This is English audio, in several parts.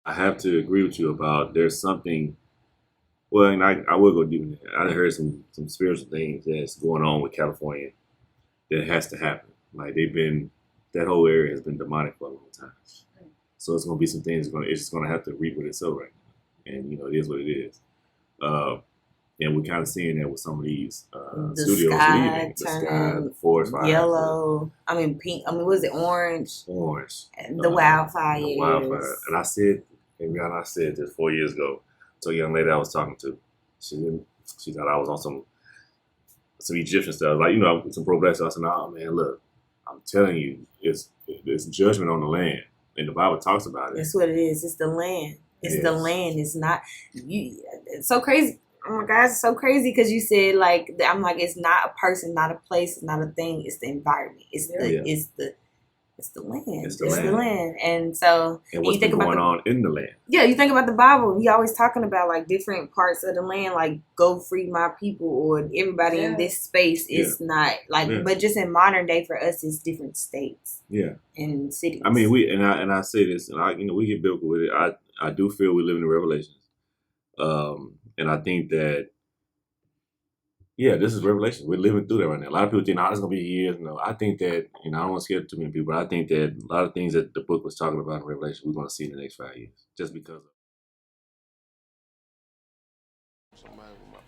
I have to agree with you about there's something. Well, and I will go deep in there. I done heard some spiritual things that's going on with California that has to happen. Like they've been that whole area has been demonic for a long time. So it's gonna be some things. It's just gonna have to reap what it sow right now, and it is what it is. Uh, and we're kind of seeing that with some of these The studios sky leaving the sky, turning the forest fires, the yellow. I mean pink. I mean, was it orange? orange, The the wildfire. wildfires. And I said this 4 years ago to a young lady I was talking to. She didn't. She thought I was on some Egyptian stuff, like some pro black stuff. I said, "No, man, look, I'm telling you, it's judgment on the land, and the Bible talks about it. That's what it is. It's the land. It It's the is, land. It's not you. It's so crazy. Oh my God, it's so crazy because you said like I'm like it's not a person, not a place, it's not a thing. It's the environment. yeah, It's the land. it's the It's the land, land. And so and and what's you think been about going the on in the land. yeah, you think about the Bible. He always talking about like different parts of the land, like go free my people or everybody in this space. Yeah, It's not like, yeah, but just in modern day for us, it's different states yeah. and cities. I mean, I say this, and we get biblical with it. I do feel we live in the Revelations, and I think that yeah, this is Revelation. We're living through that right now. A lot of people think, "Oh, it's gonna be years." No, I think that I don't want to scare too many people, but I think that a lot of things that the book was talking about in Revelation, we're gonna see in the next 5 years, just because.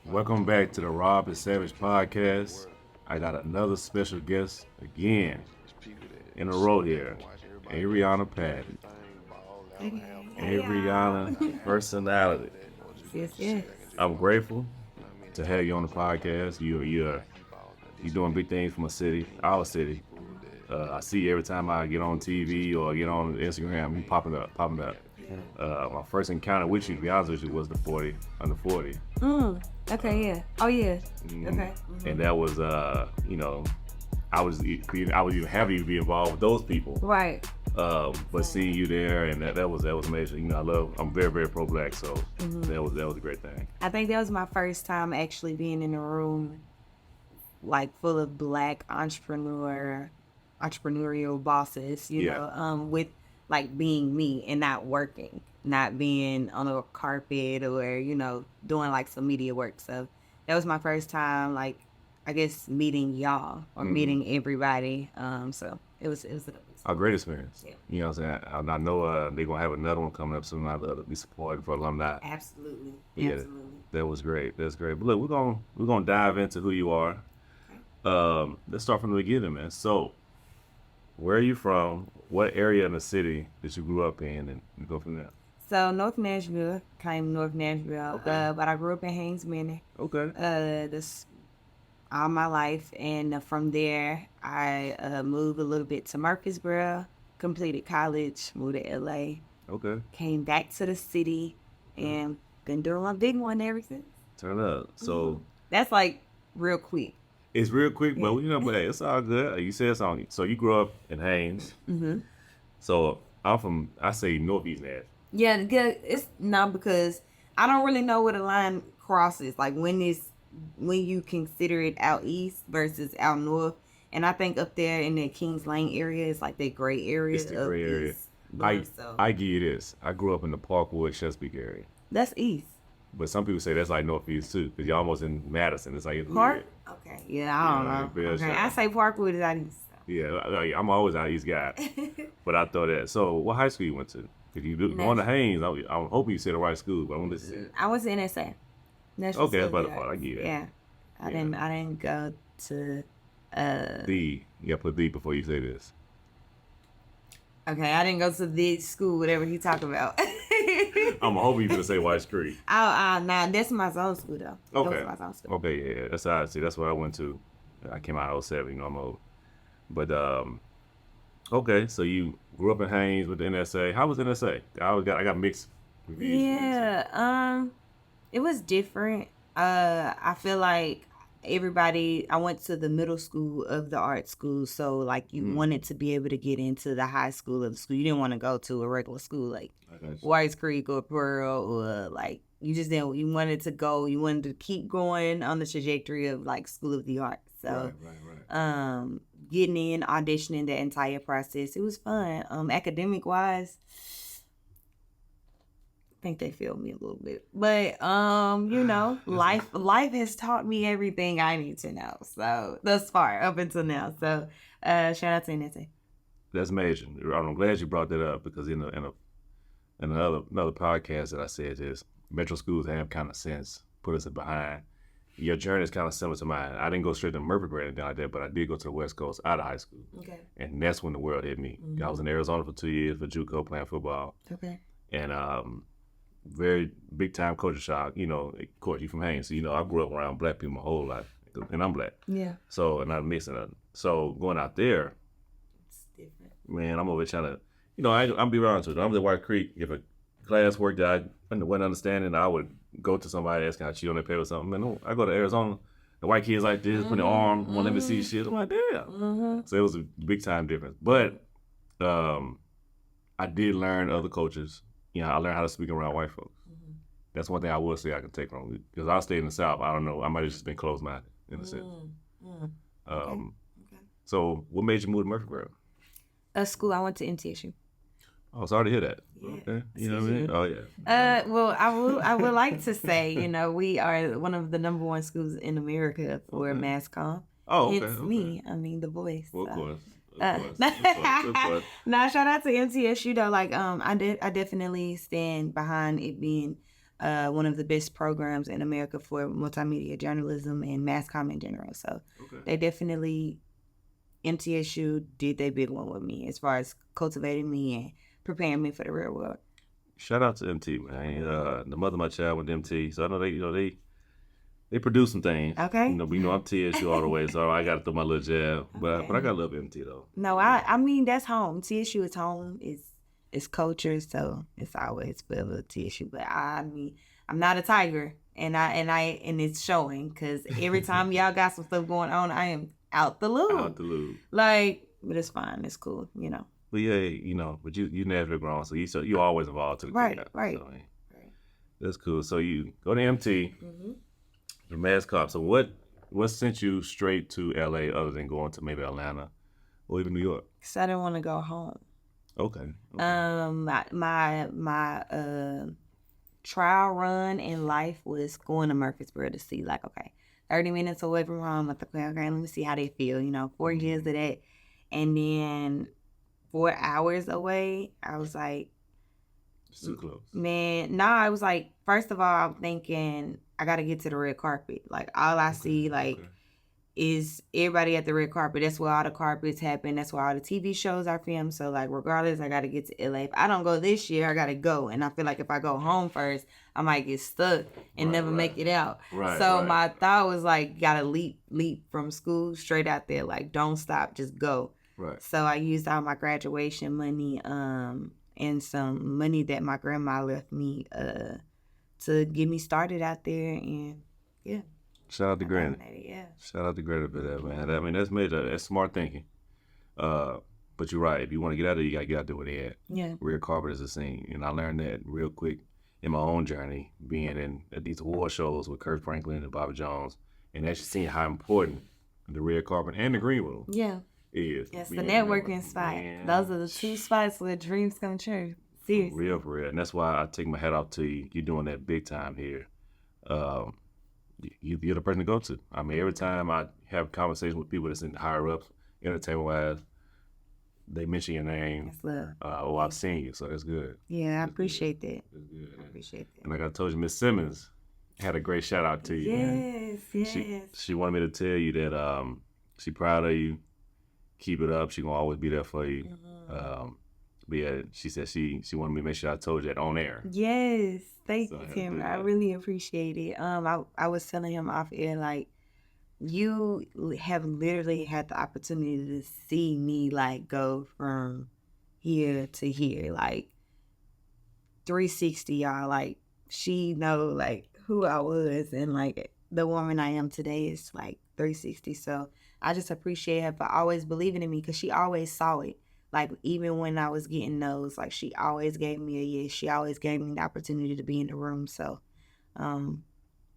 Welcome back to the Rob and Savage podcast. I got another special guest again in a row here, Averianna Patton. Averianna personality. Yes, yes. I'm grateful to have you on the podcast. You're doing big things for my city, our city. I see you every time I get on TV or get on Instagram. You popping up, popping up. My first encounter with you, to be honest with you, was the 40 under 40. Okay, yeah. Oh, yeah. Okay. And that was, I was even happy to be involved with those people. Right. But seeing you there and that was amazing. I'm very very pro black, so that was a great thing. I think that was my first time actually being in a room like full of black entrepreneurial bosses, Yeah. with like being me and not working, not being on a carpet or, doing like some media work. So that was my first time, like, I guess meeting y'all or meeting everybody. So it was A great experience. yeah. You know what I'm saying? I know they're gonna have another one coming up soon. I'd love to be supporting for alumni. Absolutely. Yeah, Absolutely. that was great. That's great. But look, we're gonna dive into who you are. Let's start from the beginning, man. So, where are you from? What area in the city that you grew up in, and we go from there. So North Nashville, came North Nashville, Okay. but I grew up in Haynes Manor. Okay. This all my life, and from there I moved a little bit to Murfreesboro, completed college, moved to LA, Okay. came back to the city, and been doing my big one ever since. Turn up. So That's like real quick. it's real quick, Yeah. but but hey, it's all good. You said something. So you grew up in Haynes. So I say Northeast Nashville. Yeah, it's not because I don't really know where the line crosses. Like when you consider it out east versus out north, and I think up there in the Kings Lane area is like the gray area It's the of gray area. east. I So I give you this. I grew up in the Parkwood, Chesapeake area, that's east. but some people say that's like Northeast too, because you're almost in Madison. It's like it's Park. weird. Okay, yeah, I don't know. Bell Okay, I Shire. say Parkwood is out east. Yeah, I'm always out East guy, but I thought that. So, what high school you went to? If you going to Haynes, I'm hoping you said the right school, but I'm just saying. I was in SA. National Okay, that's School about of the the part. I Arts. get it. Yeah, I Yeah. didn't go to. You gotta put the before you say this. Okay, I didn't go to this school. Whatever he talking about. I'm hoping you gonna say White Creek. Nah, that's my zone school though. That Okay. was my zone school. Okay, yeah, that's how I see. That's what I went to. I came out in '07. I'm old. But okay, so you grew up in Haynes with the NSA. How was NSA? I got mixed reviews. Yeah, it was different. I feel like I went to the middle school of the art school, so like you wanted to be able to get into the high school of the school. You didn't want to go to a regular school like I got you. Whites Creek or Pearl or like you just didn't. You wanted to go. You wanted to keep going on the trajectory of like School of the Arts. So, Right. getting in, auditioning, the entire process, it was fun. Academic wise, think they feel me a little bit. But life has taught me everything I need to know. So thus far, up until now. So shout out to Nate. That's major. I'm glad you brought that up because in another podcast that I said is metro schools have kind of since put us behind. Your journey is kind of similar to mine. I didn't go straight to Murfreesboro or anything like that, but I did go to the West Coast out of high school. Okay. And that's when the world hit me. I was in Arizona for 2 years for JUCO playing football. Okay. And very big time culture shock. Of course, you from Haynes, so I grew up around black people my whole life, and I'm black. Yeah. So, and I'm mixing it. So going out there, It's different. man, I'm over trying to, I'm be honest with you. I'm at White Creek. If a class work that I wasn't understanding, I would go to somebody that's kind of cheat on their paper or something. Man, no, I go to Arizona, the white kids like this, put their arm, won't let me see shit. I'm like, damn. So it was a big time difference. But I did learn other cultures. I learned how to speak around white folks. That's one thing I will say I can take from it. Because I stayed in the South, I don't know, I might have just been closed-minded in a sense. Okay. So what made you move to Murfreesboro? School, I went to MTSU. Oh, sorry to hear that. Yeah. Okay. You know what I mean? Oh, yeah. Well, I would like to say, we are one of the number one schools in America for mass comm. Oh, okay. It's me. I mean, the voice. Well, of course. Nah, shout out to MTSU though. Like, I definitely stand behind it being one of the best programs in America for multimedia journalism and mass comm in general. So they definitely, MTSU did their big one with me as far as cultivating me and preparing me for the real world. Shout out to MT, man. The mother of my child went to MT, so I know they produce some things. Okay. I'm TSU all the way, so I got to throw my little jab. But I got to love MT though. No, I mean that's home. TSU is home. It's culture, so it's always forever TSU. But I mean, I'm not a tiger, and it's showing because every time y'all got some stuff going on, I am out the loop. Out the loop. Like, but it's fine. It's cool. But yeah, but you Nashville grown, so you always involved to the right. So, right. That's cool. So you go to MT, the mass cop. So what sent you straight to LA other than going to maybe Atlanta or even New York? Because I didn't want to go home. Okay. My trial run in life was going to Murfreesboro to see 30 minutes away from home. I thought, okay, let me see how they feel. 4 years of that, and then 4 hours away, I was like, it's too close. Man, no, I was like, first of all, I'm thinking I got to get to the red carpet. Like, all I see, is everybody at the red carpet. That's where all the carpets happen. That's where all the TV shows are filmed. So, regardless, I got to get to LA. If I don't go this year, I got to go. And I feel like if I go home first, I might get stuck and never make it out. So my thought was, got to leap from school straight out there. Don't stop, just go. Right. So I used all my graduation money and some money that my grandma left me to get me started out there, and yeah. Shout out to Granny. Yeah. Shout out to Granny for that, man. I mean, that's major. That's smart thinking. But you're right. If you want to get out there, you got to get out there where they at. Yeah. Real carpet is a scene. And I learned that real quick in my own journey, being at these award shows with Kurt Franklin and Bobby Jones, and actually seeing how important the red carpet and the green room is. Yes, the networking spot. Man. Those are the two spots where dreams come true. Seriously. For real. And that's why I take my hat off to you. You're doing that big time here. You're the person to go to. I mean, every time I have conversations with people that's in higher ups, entertainment-wise, they mention your name. That's love. I've seen you, so that's good. Yeah, I appreciate that. That's good. I appreciate that. And like I told you, Miss Simmons had a great shout out to you. Yes. She wanted me to tell you that she proud of you. Keep it up. She gonna always be there for you. But yeah, she said she wanted me to make sure I told you that on air. Yes, thank you, Tim. I really appreciate it. I was telling him off air, you have literally had the opportunity to see me go from here to here, 360, y'all. She know who I was, and the woman I am today is 360. So I just appreciate her for always believing in me, because she always saw it. Even when I was getting no's, she always gave me a yes. She always gave me the opportunity to be in the room. So,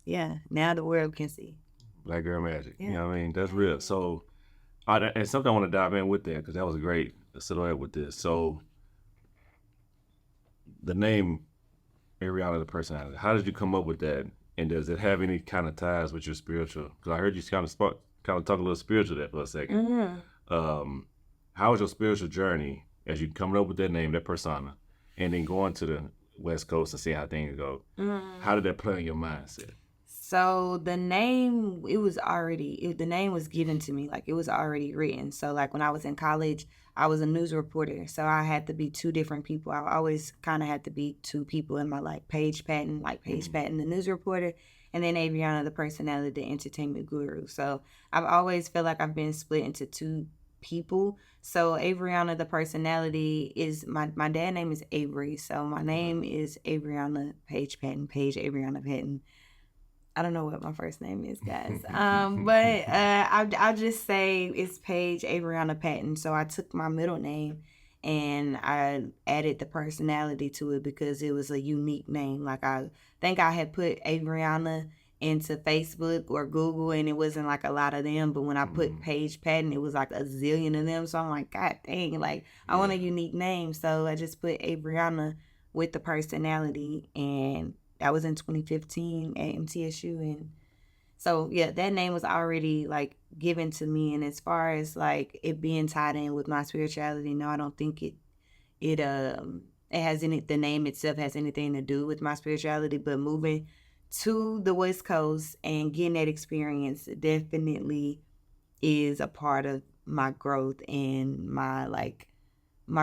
yeah, now the world can see. Black girl magic. Yeah. You know what I mean? That's real. So, and something I want to dive in with that, because that was a great silhouette with this. So, the name Averianna, the personality. How did you come up with that? And does it have any kind of ties with your spiritual? Because I heard you kind of talk a little spiritual there for a second. Um, how was your spiritual journey as you coming up with that name, that persona, and then going to the West Coast to see how things go? How did that play on your mindset? So the name, the name was given to me, like it was already written. So like when I was in college, I was a news reporter. So I had to be two different people. I always kind of had to be two people in my like Paige Patton, the news reporter, and then Averianna, the personality, the entertainment guru. So I've always felt like I've been split into two people. So Averianna, the personality, is my dad name is Avery. So my name is Averianna Paige Patton, Paige Averianna Patton. I don't know what my first name is, guys. But I'll just say it's Paige Averianna Patton. So I took my middle name and I added the personality to it because it was a unique name. Like I think I had put Averianna into Facebook or Google and it wasn't like a lot of them. But when I put Paige Patton, it was like a zillion of them. So I'm like, God dang, like I want a unique name. So I just put Averianna with the personality, and that was in 2015 at MTSU. And so yeah, that name was already like given to me. And as far as like it being tied in with my spirituality, no, I don't think it has the name itself has anything to do with my spirituality. But moving to the West Coast and getting that experience definitely is a part of my growth and my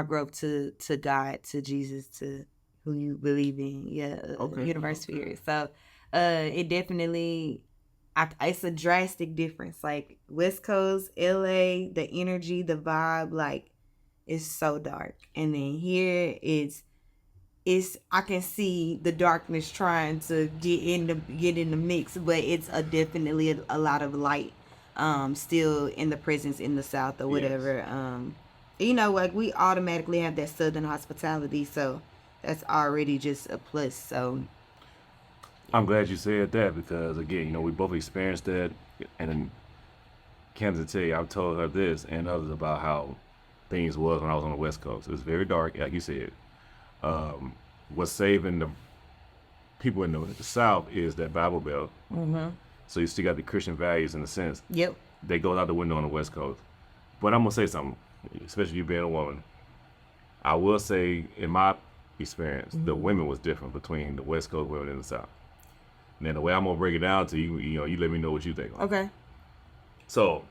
growth to God, to Jesus, to who you believe in, universe, spirit. So it definitely, it's a drastic difference. Like West Coast, LA, the energy, the vibe, like it's so dark, and then here it's I can see the darkness trying to get in the mix, but it's definitely a lot of light still in the presence in the South or whatever. Like we automatically have that Southern hospitality, so that's already just a plus. So I'm glad you said that because again, we both experienced that, and in Kansas City, I've told her this and others about how things was when I was on the West Coast. It was very dark, like you said. What's saving the people in the South is that Bible Belt. So you still got the Christian values in a sense. Yep. They go out the window on the West Coast. But I'm gonna say something, especially you being a woman. I will say, in my experience, the women was different between the West Coast women and the South. Now the way I'm gonna break it down to you, you let me know what you think. Okay. So,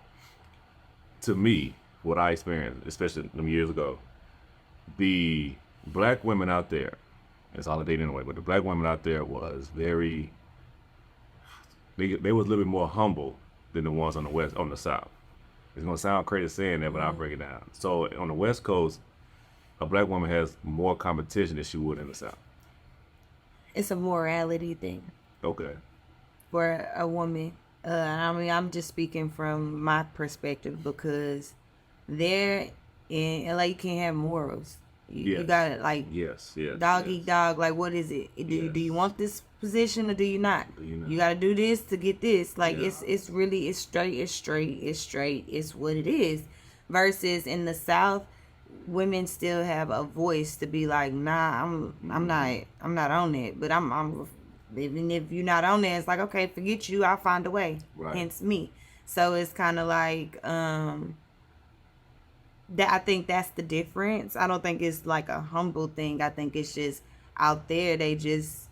to me, what I experienced, especially them years ago, the black women out there, it's all I did anyway, but the black women out there was very, they was a little bit more humble than the ones on the South. It's gonna sound crazy saying that, but I'll break it down. So on the West Coast, a black woman has more competition than she would in the South. It's a morality thing. Okay. For a woman. I'm just speaking from my perspective because there in LA you can't have morals. You got like dog eat dog. Like what is it? Do you want this position or do you not? You got to do this to get this. Like it's really straight. It's what it is. Versus in the South, women still have a voice to be like, nah, I'm not on it. But I'm even if you're not on there, it's like, okay, forget you, I'll find a way. Right. Hence me. So it's kind of like that. I think that's the difference. I don't think it's like a humble thing. I think it's just out there they just.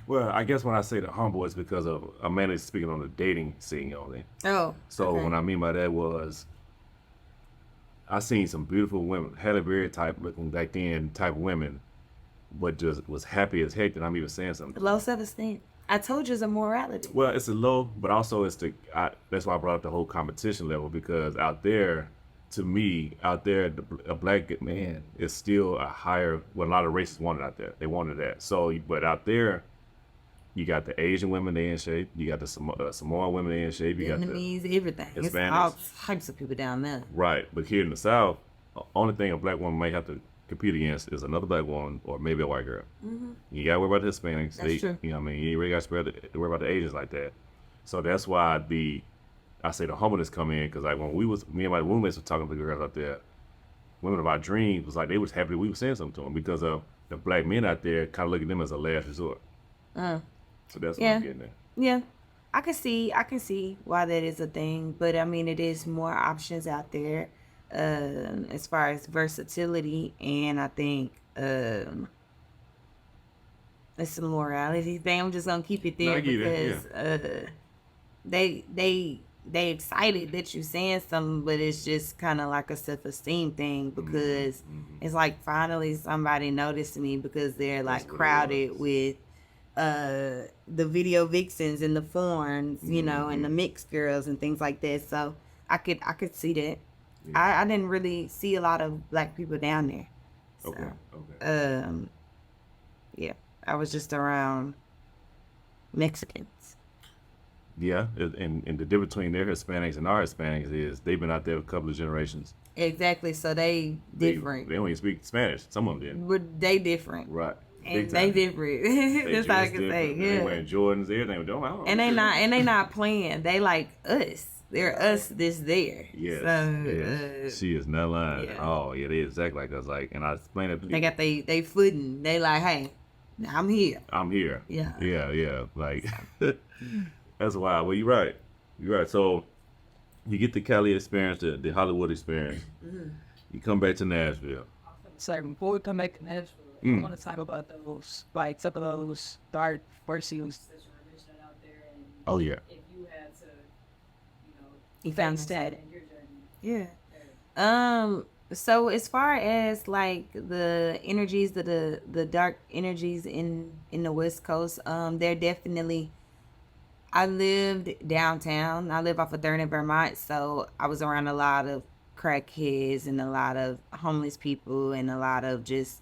Well, I guess when I say the humble, it's because of I'm mainly speaking on the dating scene only. Oh. So okay. What I mean by that was I seen some beautiful women, Halle Berry type looking back then type women, but just was happy as heck that I'm even saying something. Low self-esteem. I told you it's a morality. Well, it's a low, but also it's that's why I brought up the whole competition level, because out there, to me, a black man is still a higher, well, a lot of races wanted out there. They wanted that. So, but out there, you got the Asian women, they in shape. You got the Samoan women, they in shape. You Vietnamese, got the everything. Hispanics. It's all types of people down there. Right. But here in the South, the only thing a black woman might have to compete against is another black woman or maybe a white girl. You got to worry about the Hispanics. That's true. You know what I mean? You ain't really got to worry about the Asians like that. So that's why I say the humbleness come in, because like when me and my roommates were talking to the girls out there, women of our dreams was like they was happy that we were saying something to them because of the black men out there kind of look at them as a last resort. So that's what Yeah. I'm getting at. Yeah. I can see why that is a thing, but I mean, it is more options out there, as far as versatility, and I think it's a morality thing. I'm just gonna keep it No, I there get it. because they excited that you're saying something, but it's just kind of like a self-esteem thing because it's like finally somebody noticed me because they're like That's what it crowded was. with the video vixens and the forms, you know, and the mixed girls and things like that. So I could see that. Yeah. I didn't really see a lot of black people down there. So, Okay. yeah, I was just around Mexicans. Yeah, and the difference between their Hispanics and our Hispanics is they've been out there a couple of generations. Exactly. So they different. They don't even speak Spanish. Some of them did. But they different. Right. And Big they time. different. That's all I dress can say. different. They Yeah. wearing Jordans, everything. Don't And they not playing. They like us. They're us this there. Yes. So Yes. She is not lying. yeah. Oh, yeah, they exactly like us. Like, and I explained it to they people. got they footing. They like, hey, I'm here. I'm here. Yeah. Yeah. Like, that's wild. Well, you're right. You're right. So, you get the Cali experience, the Hollywood experience. You come back to Nashville. So before we come back to Nashville, I want to talk about those, like some of those dark verses that you were mentioning out there, and Oh, yeah. if you had to, You found that that. in your journey. Yeah. So as far as like the energies, the dark energies in the West Coast, they're definitely. I lived downtown. I live off of Third in Vermont, so I was around a lot of crackheads and a lot of homeless people and a lot of just.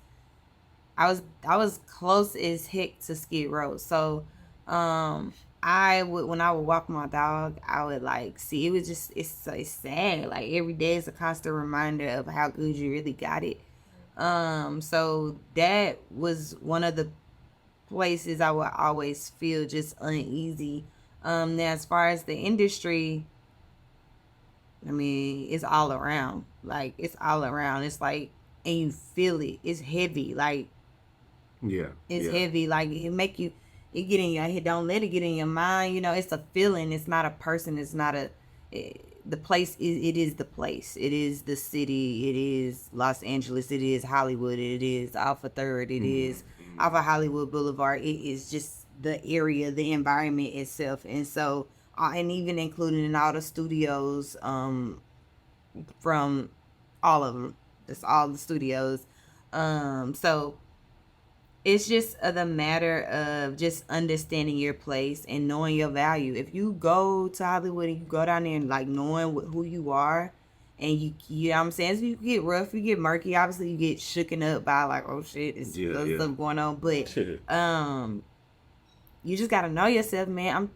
I was close as heck to Skid Row, so I would when I would walk my dog, I would like see it was just it's sad. Like every day is a constant reminder of how good you really got it. So that was one of the places I would always feel just uneasy. Now as far as the industry, I mean, it's all around. Like it's all around. It's like and you feel it. It's heavy. Like Yeah. it's yeah. heavy. Like it make you it get in your head. Don't let it get in your mind. You know, it's a feeling. It's not a person. It's not a the place is it is the place. It is the city. It is Los Angeles. It is Hollywood. It is Alpha Third. It is Alpha Hollywood Boulevard. It is just the area, the environment itself. And so and even including in all the studios, from all of them. That's all the studios. So it's just the matter of just understanding your place and knowing your value. If you go to Hollywood and you go down there and like knowing who you are, and you know what I'm saying, so you get rough, you get murky. Obviously, you get shooken up by like, oh shit, it's stuff going on. But you just gotta know yourself, man.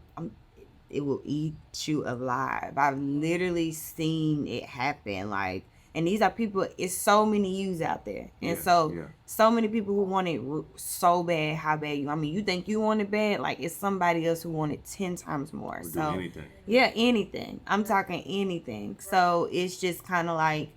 It will eat you alive. I've literally seen it happen. Like, and these are people. It's so many yous out there, and so many people who want it so bad. How bad you? I mean, you think you want it bad? Like it's somebody else who want it 10 times more. We'll So do anything. yeah, anything. I'm talking anything. So it's just kind of like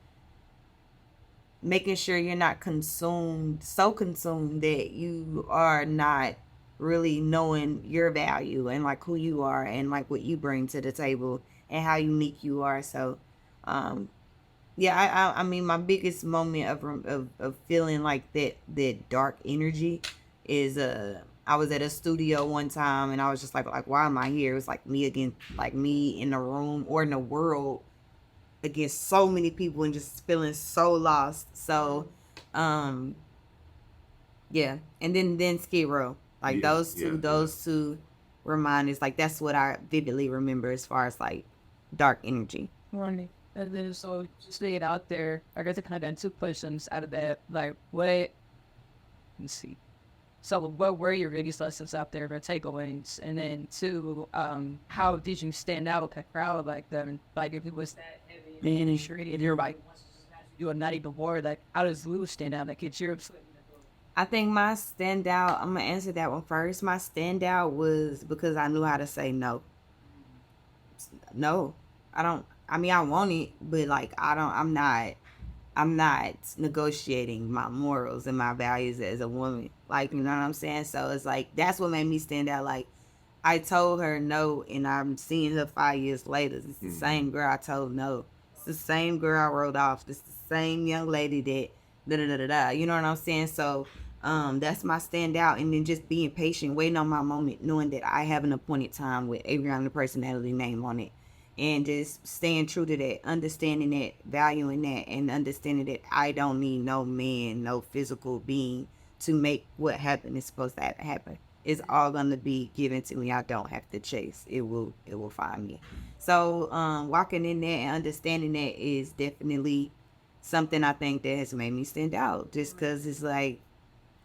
making sure you're not so consumed that you are not really knowing your value and like who you are and like what you bring to the table and how unique you are. So yeah, I mean my biggest moment of feeling like that dark energy is I was at a studio one time and I was just like why am I here? It was like me again, like me in the room or in the world against so many people and just feeling so lost. So yeah, and then Skid Row. Like those two reminders, like that's what I vividly remember as far as like dark energy. Right. And then so just staying out there, I guess I kind of got two questions out of that. Like let's see. So what were your biggest lessons out there, or takeaways? And then two, how did you stand out with the crowd like them? Like if it was that heavy in the industry and everybody wants to just you are not even more, like how does Lou stand out? Like it's your I think my standout, I'm gonna answer that one first. My standout was because I knew how to say no. No, I don't. I mean, I want it, but like I'm not. I'm not negotiating my morals and my values as a woman. Like, you know what I'm saying? So it's like, that's what made me stand out. Like, I told her no, and I'm seeing her 5 years later. It's the same girl I told no. It's the same girl I wrote off. It's the same young lady that da da da da da. You know what I'm saying? So that's my standout. And then just being patient, waiting on my moment, knowing that I have an appointed time with Averianna personality name on it. And just staying true to that, understanding that, valuing that, and understanding that I don't need no man, no physical being to make what happened is supposed to happen. It's all gonna be given to me. I don't have to chase. It will find me. So walking in there and understanding that is definitely something I think that has made me stand out. Just because it's like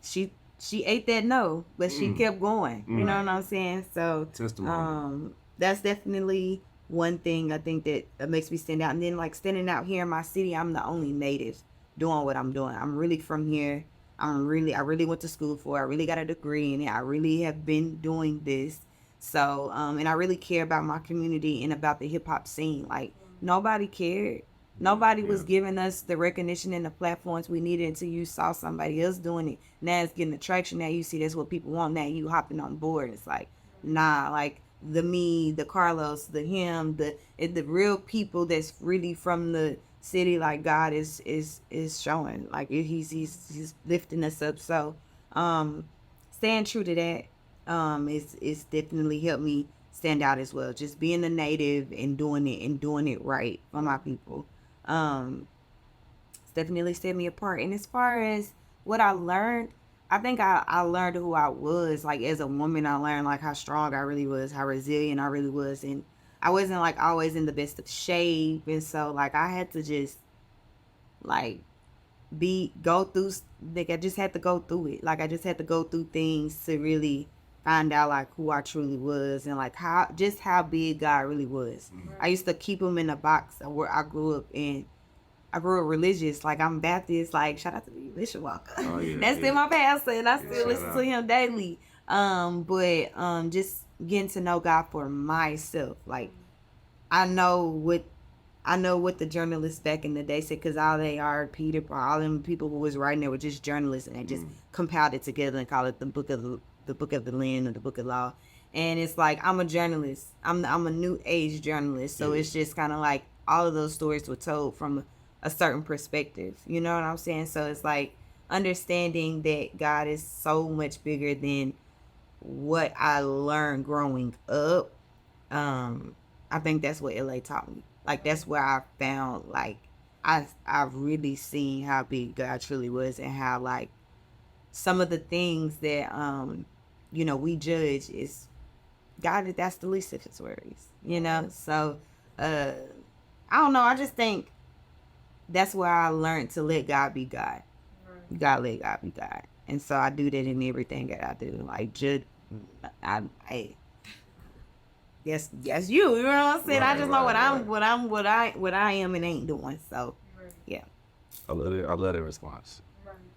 she ate that no, but she kept going. You know what I'm saying? So Testimony. that's definitely one thing I think that makes me stand out. And then like standing out here in my city, I'm the only native doing what I'm doing. I'm really from here. I really went to school for it. I really got a degree in it. I really have been doing this. So, and I really care about my community and about the hip hop scene. Like nobody cared. Nobody was giving us the recognition and the platforms we needed until you saw somebody else doing it. Now it's getting the traction. Now you see that's what people want. Now you hopping on board. It's like, nah, like the me, the Carlos, the him, the real people that's really from the city. Like God is showing. Like he's lifting us up. So, staying true to that, is definitely helped me stand out as well. Just being a native and doing it right for my people. It's definitely set me apart. And as far as what I learned, I think I learned who I was. Like as a woman, I learned like how strong I really was, how resilient I really was, and I wasn't like always in the best of shape. And so like I had to just like go through, like I just had to go through it. Like I just had to go through things to really find out like who I truly was and like how big God really was. I used to keep him in a box where I grew up in. I grew up religious, like I'm Baptist, like shout out to Bishop Walker. Oh, yeah, That's still my pastor, and I still listen shout to him daily. But just getting to know God for myself, like I know what the journalists back in the day said, because all they are, Peter, all them people who was writing there were just journalists, and they just compiled it together and call it the book of the land or the book of law. And it's like I'm a journalist. I'm a new age journalist, so it's just kind of like all of those stories were told from a certain perspective. You know what I'm saying? So it's like understanding that God is so much bigger than what I learned growing up. I think that's what LA taught me. Like that's where I found like I've really seen how big God truly was, and how like some of the things that we judge is God. That's the least of his worries. So I don't know. I just think that's where I learned to let God be God. You gotta let God be God, and so I do that in everything that I do. Like yes, you. You know what I'm saying? Right, I just know right. what I am and ain't doing. So, yeah. I love that response.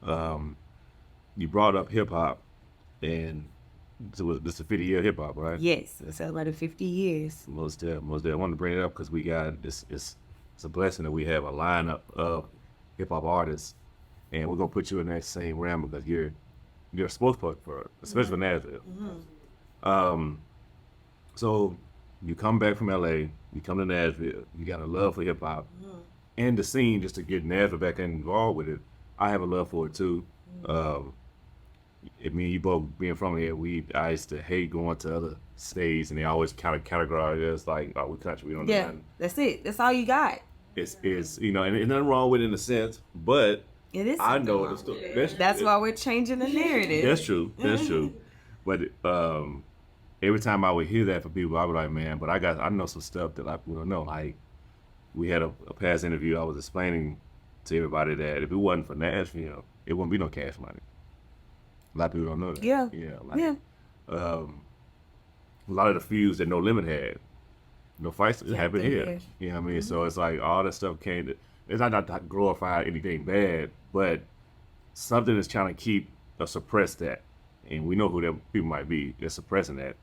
You brought up hip hop, and this is 50-year hip hop, right? Yes, it's about 50 years. Most definitely. I wanted to bring it up because we got this. It's a blessing that we have a lineup of hip hop artists, and we're gonna put you in that same realm because you're a spokesperson for, especially for Nashville. So you come back from LA, you come to Nashville, you got a love for hip hop and the scene, just to get Nashville back involved with it. I have a love for it too. Me and you both being from here, I used to hate going to other states, and they always kind of categorize it as like, oh, we country, we don't do nothing. That's it. That's all you got. It's and there's nothing wrong with it in a sense, but It is. I know the story. That's why we're changing the narrative. That's true. That's true. But every time I would hear that from people, I would be like, man, but I know some stuff that I don't know. Like we had a past interview, I was explaining to everybody that if it wasn't for Nashville, it wouldn't be no Cash Money. A lot of people don't know that. Yeah. Yeah. A lot of the feuds that No Limit had, no fights happened here. You know what I mean? So it's like all that stuff came to. It's not to glorify anything bad, but something is trying to keep or suppress that, and we know who that people might be. They're suppressing that.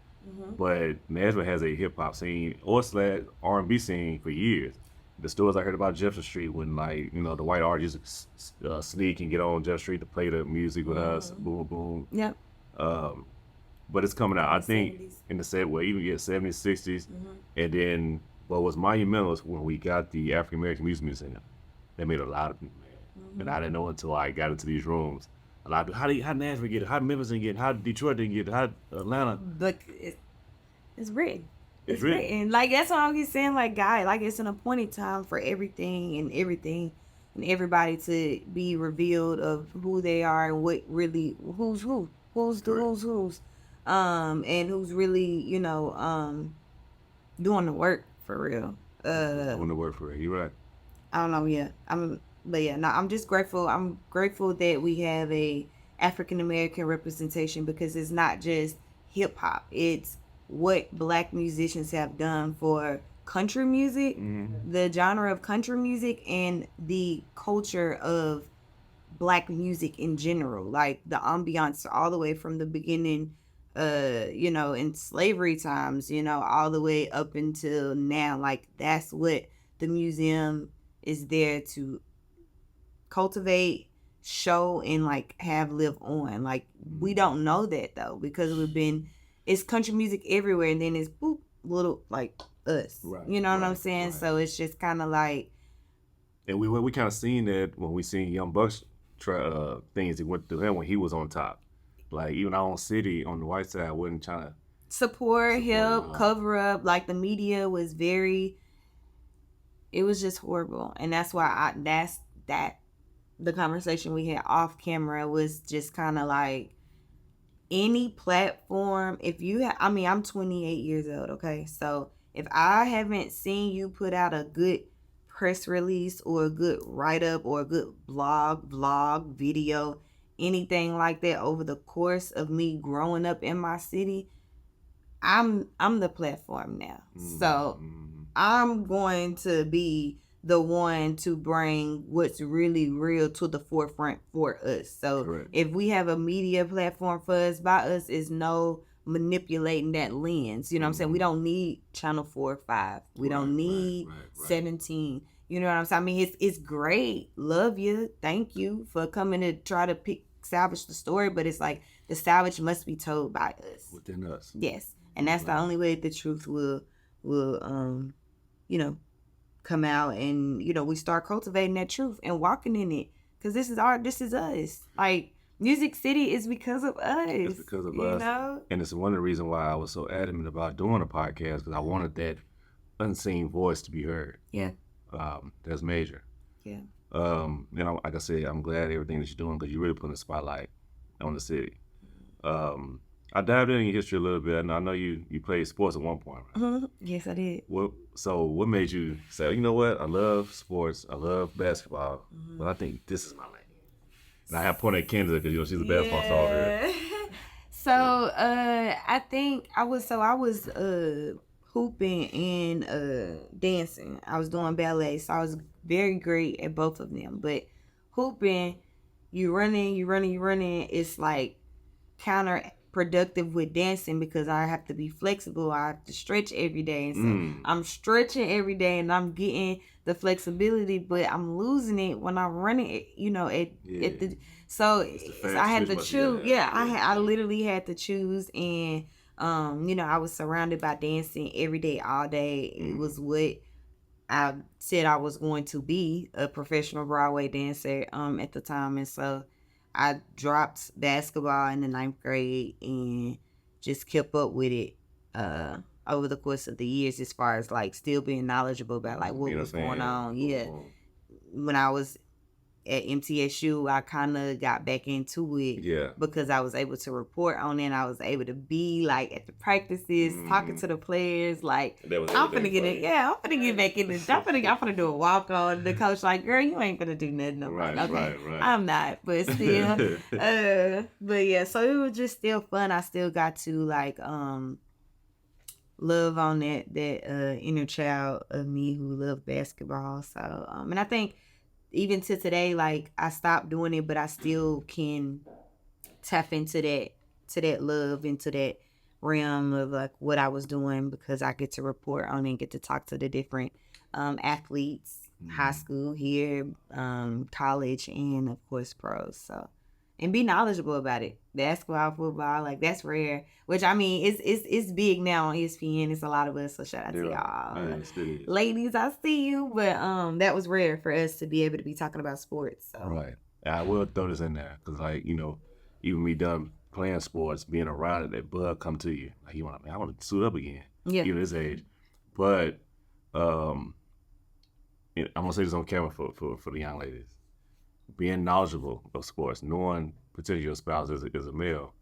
But Nashville has a hip hop scene or /R&B scene for years the stories I heard about Jefferson Street when, like, you know, the white artists sneak and get on Jefferson Street to play the music with us, boom, boom. Yep. But it's coming out. I think 70s. in the set where even get 70s, 60s, and then what was monumental is when we got the African American Music Museum. That made a lot of people mad, and I didn't know until I got into these rooms. A lot of people, how Nashville get it? How Memphis didn't get it? How Detroit didn't get it? How Atlanta? But it's written. It's written. written. Like, that's what I'm saying. Like, God, like, it's an appointed time for everything and everybody to be revealed of who they are and what really who's and who's really, you know, doing the work for real. Doing the work for real. You're right. I don't know. Yeah, I'm just grateful. I'm grateful that we have a African American representation, because it's not just hip hop. It's what Black musicians have done for country music, the genre of country music, and the culture of Black music in general. Like the ambiance all the way from the beginning, you know, in slavery times, you know, all the way up until now. Like, that's what the museum is there to cultivate, show, and like have live on. Like, we don't know that though, because it's country music everywhere, and then it's boop, little like us. Right, you know what I'm right, saying? right. So it's just kind of like, And we kind of seen that when we seen Young Buck's things he went through him when he was on top. Like, even our own city on the white side wasn't trying to support, help, him. cover up. Like, the media was it was just horrible. And that's why the conversation we had off camera was just kind of like, any platform, if you have, I mean, I'm 28 years old, okay? So if I haven't seen you put out a good press release or a good write-up or a good vlog, video, anything like that over the course of me growing up in my city, I'm the platform now. So I'm going to be the one to bring what's really real to the forefront for us. So Correct. If we have a media platform for us, by us is no manipulating that lens. You know what I'm saying? We don't need Channel 4 or 5. We don't need 17. You know what I'm saying? I mean, it's great. Love you. Thank you for coming to try to salvage the story. But it's like, the salvage must be told by us. Within us. Yes. And that's the only way the truth will you know, come out, and, you know, we start cultivating that truth and walking in it, because this is us. Like, Music City is because of us. It's because of us. Know? And it's one of the reasons why I was so adamant about doing a podcast, because I wanted that unseen voice to be heard. Yeah. That's major. Yeah. You know, like I said, I'm glad everything that you're doing, because you're really putting a spotlight on the city. I dived into your history a little bit, and I know you played sports at one point, right? Mm-hmm. Yes, I did. What made you say, you know what, I love sports, I love basketball, but I think this is my lane? And I have pointed at Kendra, because, you know, she's a basketball star here. So I think I was hooping and dancing. I was doing ballet, so I was very great at both of them. But hooping, you running, it's like counterproductive with dancing, because I have to be flexible. I have to stretch every day. And so I'm stretching every day, and I'm getting the flexibility, but I'm losing it when I'm running, you know, so I had to choose. I literally had to choose, and you know, I was surrounded by dancing every day, all day. It was what I said I was going to be, a professional Broadway dancer at the time. And so I dropped basketball in the 9th grade and just kept up with it over the course of the years, as far as like still being knowledgeable about like what was going on. Yeah. When I was at MTSU, I kind of got back into it because I was able to report on it. And I was able to be like at the practices, talking to the players. Like, I'm finna get it. Yeah, I'm finna get back in this. I'm finna do a walk on. The coach like, girl, you ain't finna do nothing. Right, okay, right. I'm not, but still. But yeah, so it was just still fun. I still got to like love on that inner child of me who loved basketball. So and I think even to today, like, I stopped doing it, but I still can tap into that love, into that realm of like what I was doing, because I get to report on it and get to talk to the different athletes, high school here, college, and of course pros. So, and be knowledgeable about it. Basketball, football, like that's rare. Which I mean, it's big now on ESPN. It's a lot of us. So shout out to y'all, ladies. I see you, but that was rare for us to be able to be talking about sports. So. Right. I will throw this in there because, like, you know, even me done playing sports, being around it, that bug come to you. Like, I want to suit up again. Yeah. Even this age, but I'm gonna say this on camera for the young ladies. Being knowledgeable of sports, knowing particularly your spouse is a male,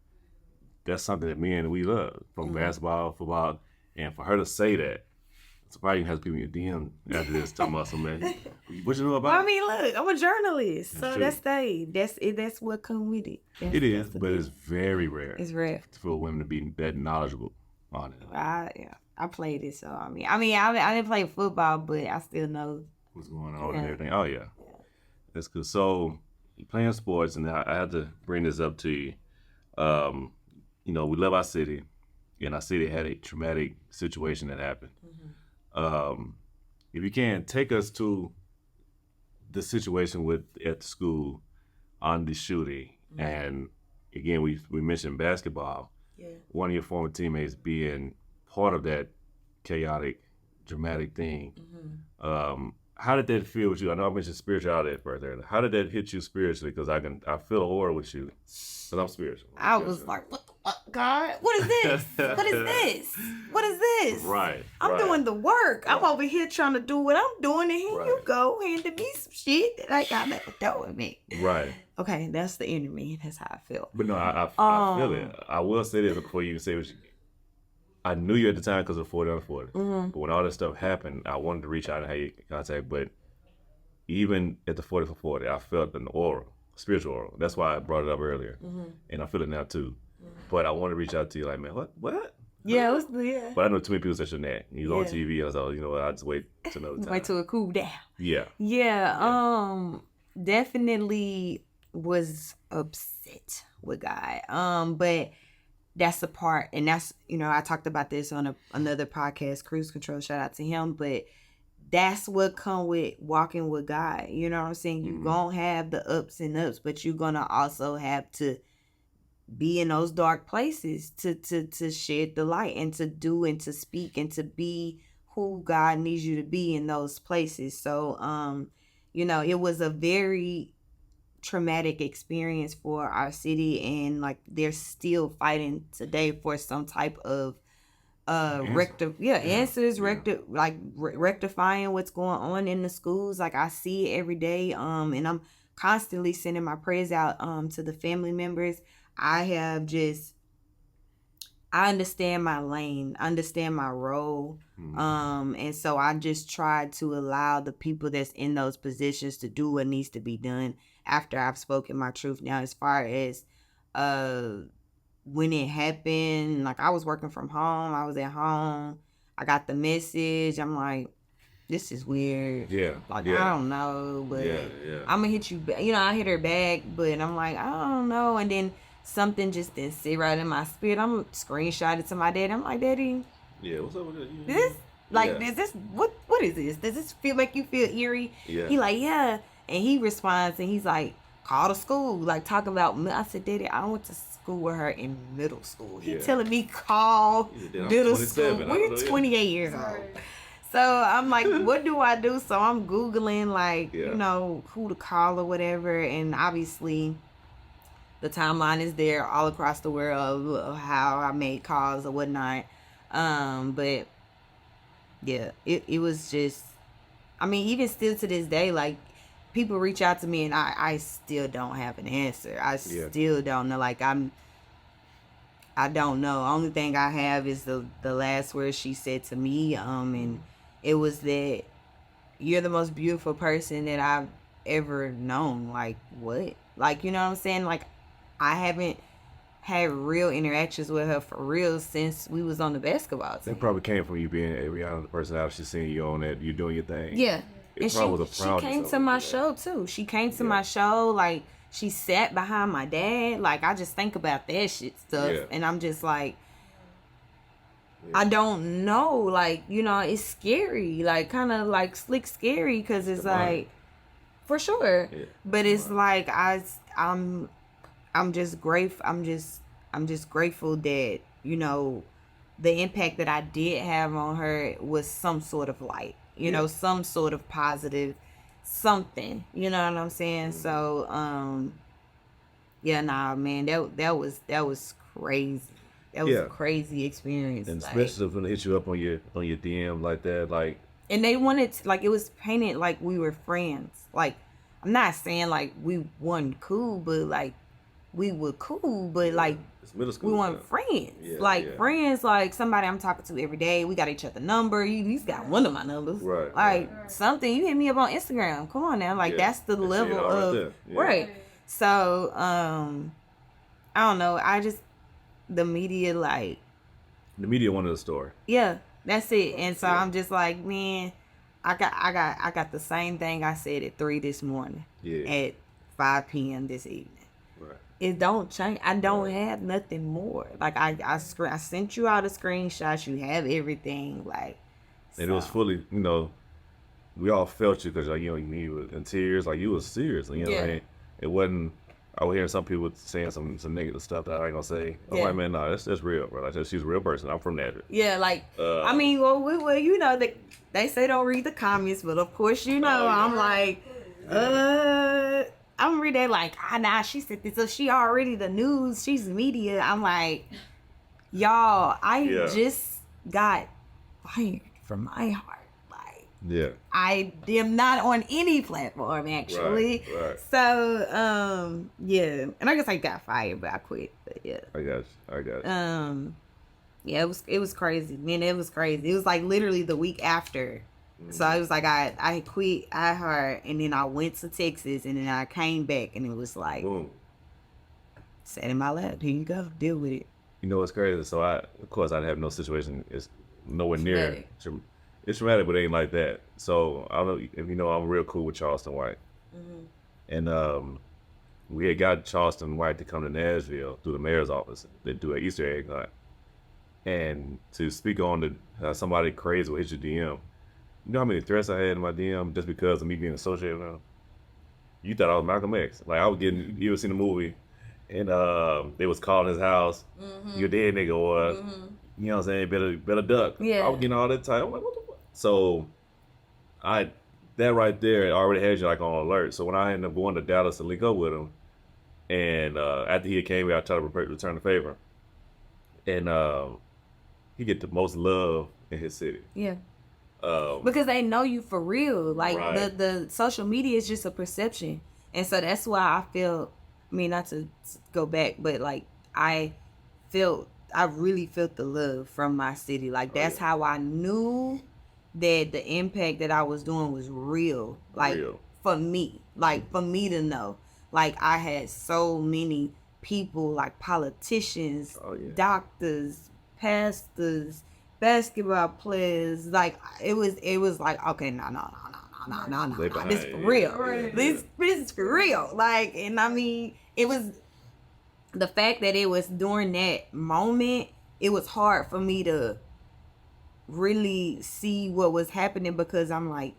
that's something that we love from basketball, football, and for her to say that, it's probably you have to be in your DM after this talking about some man. What you know about? Well, I mean, look, I'm a journalist, so true. that's what come with it. It is, but it's very rare. It's rare for women to be that knowledgeable on it. I played it, so I mean, I didn't play football, but I still know what's going on and everything. Oh yeah, that's good. So playing sports, and I had to bring this up to you. You know, we love our city, and our city had a traumatic situation that happened. If you can, take us to the situation at the school on the shooting, and again, we mentioned basketball. Yeah. One of your former teammates being part of that chaotic, dramatic thing. How did that feel with you? I know I mentioned spirituality at first. How did that hit you spiritually? Because I feel a aura with you. Because I'm spiritual. I was like, what the fuck, God? What is this? What is this? What is this? Right. I'm doing the work. I'm over here trying to do what I'm doing, and here you go, handing me some shit that I got nothing to do with me. Right. Okay, that's the enemy. That's how I feel. But no, I feel it. I will say this before you say what you. I knew you at the time because of 40 on 40. But when all this stuff happened, I wanted to reach out and have you contact. But even at the 40 for 40, I felt an aura, spiritual aura. That's why I brought it up earlier. And I feel it now too. But I want to reach out to you like, man, what? Yeah, yeah. But I know too many people that shouldn't that. You was on TV, I was like, you know what, I'll just wait till another time. Wait till it cool down. Yeah. Yeah, definitely was upset with God. But that's the part, and that's, you know, I talked about this on another podcast, Cruise Control, shout out to him, but that's what come with walking with God. You know what I'm saying? You gonna have the ups and ups, but you're gonna also have to be in those dark places to shed the light and to do and to speak and to be who God needs you to be in those places. So, you know, it was a very traumatic experience for our city, and like they're still fighting today for some type of rectifying what's going on in the schools. Like I see it every day, and I'm constantly sending my prayers out to the family members. I understand my lane, understand my role, and so I just try to allow the people that's in those positions to do what needs to be done after I've spoken my truth. Now, as far as when it happened, like I was working from home, I was at home, I got the message, I'm like, this is weird. Yeah. Like, I don't know, but I'm gonna hit you back. You know, I hit her back, but I'm like, I don't know. And then something just didn't sit right in my spirit. I'm gonna screenshot it to my dad. I'm like, Daddy, what's up with this? Is this what is this? Does this make you feel eerie? Yeah. He like, yeah. And he responds and he's like, call the school. Like, talk about, I said, Daddy, I went to school with her in middle school. He telling me call middle school. We're 28 years old. So I'm like, what do I do? So I'm Googling, like, you know, who to call or whatever. And obviously the timeline is there all across the world of how I made calls or whatnot. But yeah, it was just, I mean, even still to this day, like, people reach out to me and I still don't have an answer. I still don't know. Like, I don't know. Only thing I have is the last words she said to me. And it was that you're the most beautiful person that I've ever known. Like, what? Like, you know what I'm saying? Like, I haven't had real interactions with her for real since we was on the basketball team. That probably came from you being Averianna, the personality. She's seeing you on that, you doing your thing. Yeah. It and she came to my show too. She came to my show, like, she sat behind my dad. Like, I just think about that shit stuff, and I'm just like, I don't know. Like, you know, it's scary. Like, kind of like slick scary because it's like, for sure. Yeah. But it's like I'm just grateful. I'm just grateful that, you know, the impact that I did have on her was some sort of light. You know, some sort of positive something. You know what I'm saying? So, yeah, nah, man, that was crazy. That was a crazy experience. And like, especially when they hit you up on your DM like that, like. And they wanted to, like, it was painted like we were friends. Like, I'm not saying like we weren't cool, but like we were cool, but like It's middle school we weren't friends. Friends, like somebody I'm talking to every day. We got each other number. You at least got one of my numbers. Right. Like something. You hit me up on Instagram. Come on now. Like that's the level of right. So I don't know. I just the media like the media wanted a story. Yeah, that's it. And so I'm just like, man, I got the same thing I said at 3 this morning. At 5 p.m. this evening. Right. It don't change. I don't have nothing more. Like I sent you out a screenshot. You have everything. Like, and it was fully, you know, we all felt you because like you know you were in tears. Like you was serious. You know, what I mean? It wasn't. I was hearing some people saying some negative stuff that I ain't gonna say. I'm like, man, no, that's real, bro. Like she's a real person. I'm from Nashville. Yeah, like I mean, well, you know, they say don't read the comments, but of course, you know, I'm like, I'm reading like, nah, she said this, so she already the news. She's media. I'm like, y'all, I just got fired from my heart. I am not on any platform actually. Right. So and I guess I got fired, but I quit. But I got you. Yeah, it was crazy. Man, it was crazy. It was like literally the week after. So it was like I quit iHeart and then I went to Texas and then I came back and it was like boom. Sat in my lap. Here you go. Deal with it. You know what's crazy? So of course I have no situation. It's nowhere near. It's traumatic, but it ain't like that. So I don't know if you know I'm real cool with Charleston White, and we had got Charleston White to come to Nashville through the mayor's office. They do an Easter egg hunt, and to speak on somebody crazy will hit your DM. You know how many threats I had in my DM just because of me being associated with them? You thought I was Malcolm X. Like I was getting. You ever seen the movie? And they was calling his house. You're dead, nigga, or you know what I'm saying? Better duck. Yeah. I was getting all that time. I'm like, what the fuck? So, that right there already had you like on alert. So when I ended up going to Dallas to link up with him, and after he came here, I tried to return the favor, and he get the most love in his city. Yeah. Because they know you for real. Like the social media is just a perception, and so that's why I feel. I mean, not to go back, but like I really felt the love from my city. Like that's how I knew that the impact that I was doing was real. Like for me, like for me to know, like I had so many people, like politicians, doctors, pastors, basketball players. Like it was like, okay, no. This for real. This is for real. Like, and I mean, it was the fact that it was during that moment. It was hard for me to really see what was happening because I'm like,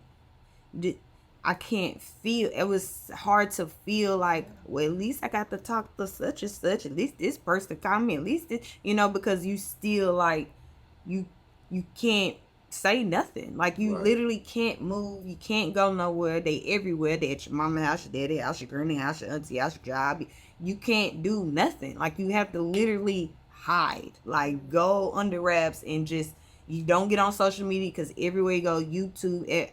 I can't feel. It was hard to feel like, well, at least I got to talk to such and such. At least this person called me. At least this, you know, because you still like, you can't say nothing. Like you literally can't move. You can't go nowhere. They everywhere. They at your mama house, your daddy house, your granny house, your auntie house, your job. You can't do nothing. Like you have to literally hide. Like go under wraps and just. You don't get on social media because everywhere you go, YouTube,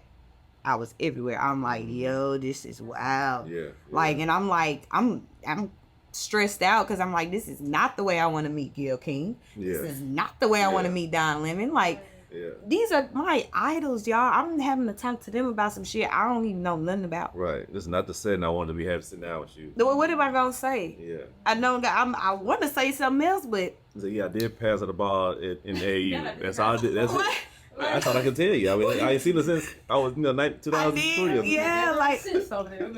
I was everywhere. I'm like, yo, this is wild. Yeah. Like, and I'm like, I'm stressed out because I'm like, this is not the way I want to meet Gil King. Yeah. This is not the way I want to meet Don Lemon. Like, these are my idols, y'all. I'm having to talk to them about some shit I don't even know nothing about. Right. This is not the setting I wanted to be having sitting down with you. What am I gonna say? Yeah. I know I want to say something else, but I did pass at the ball in AAU. That's all I did. That's it. I thought I could tell you. I mean, I ain't seen her since I was, 2003. Yeah, like,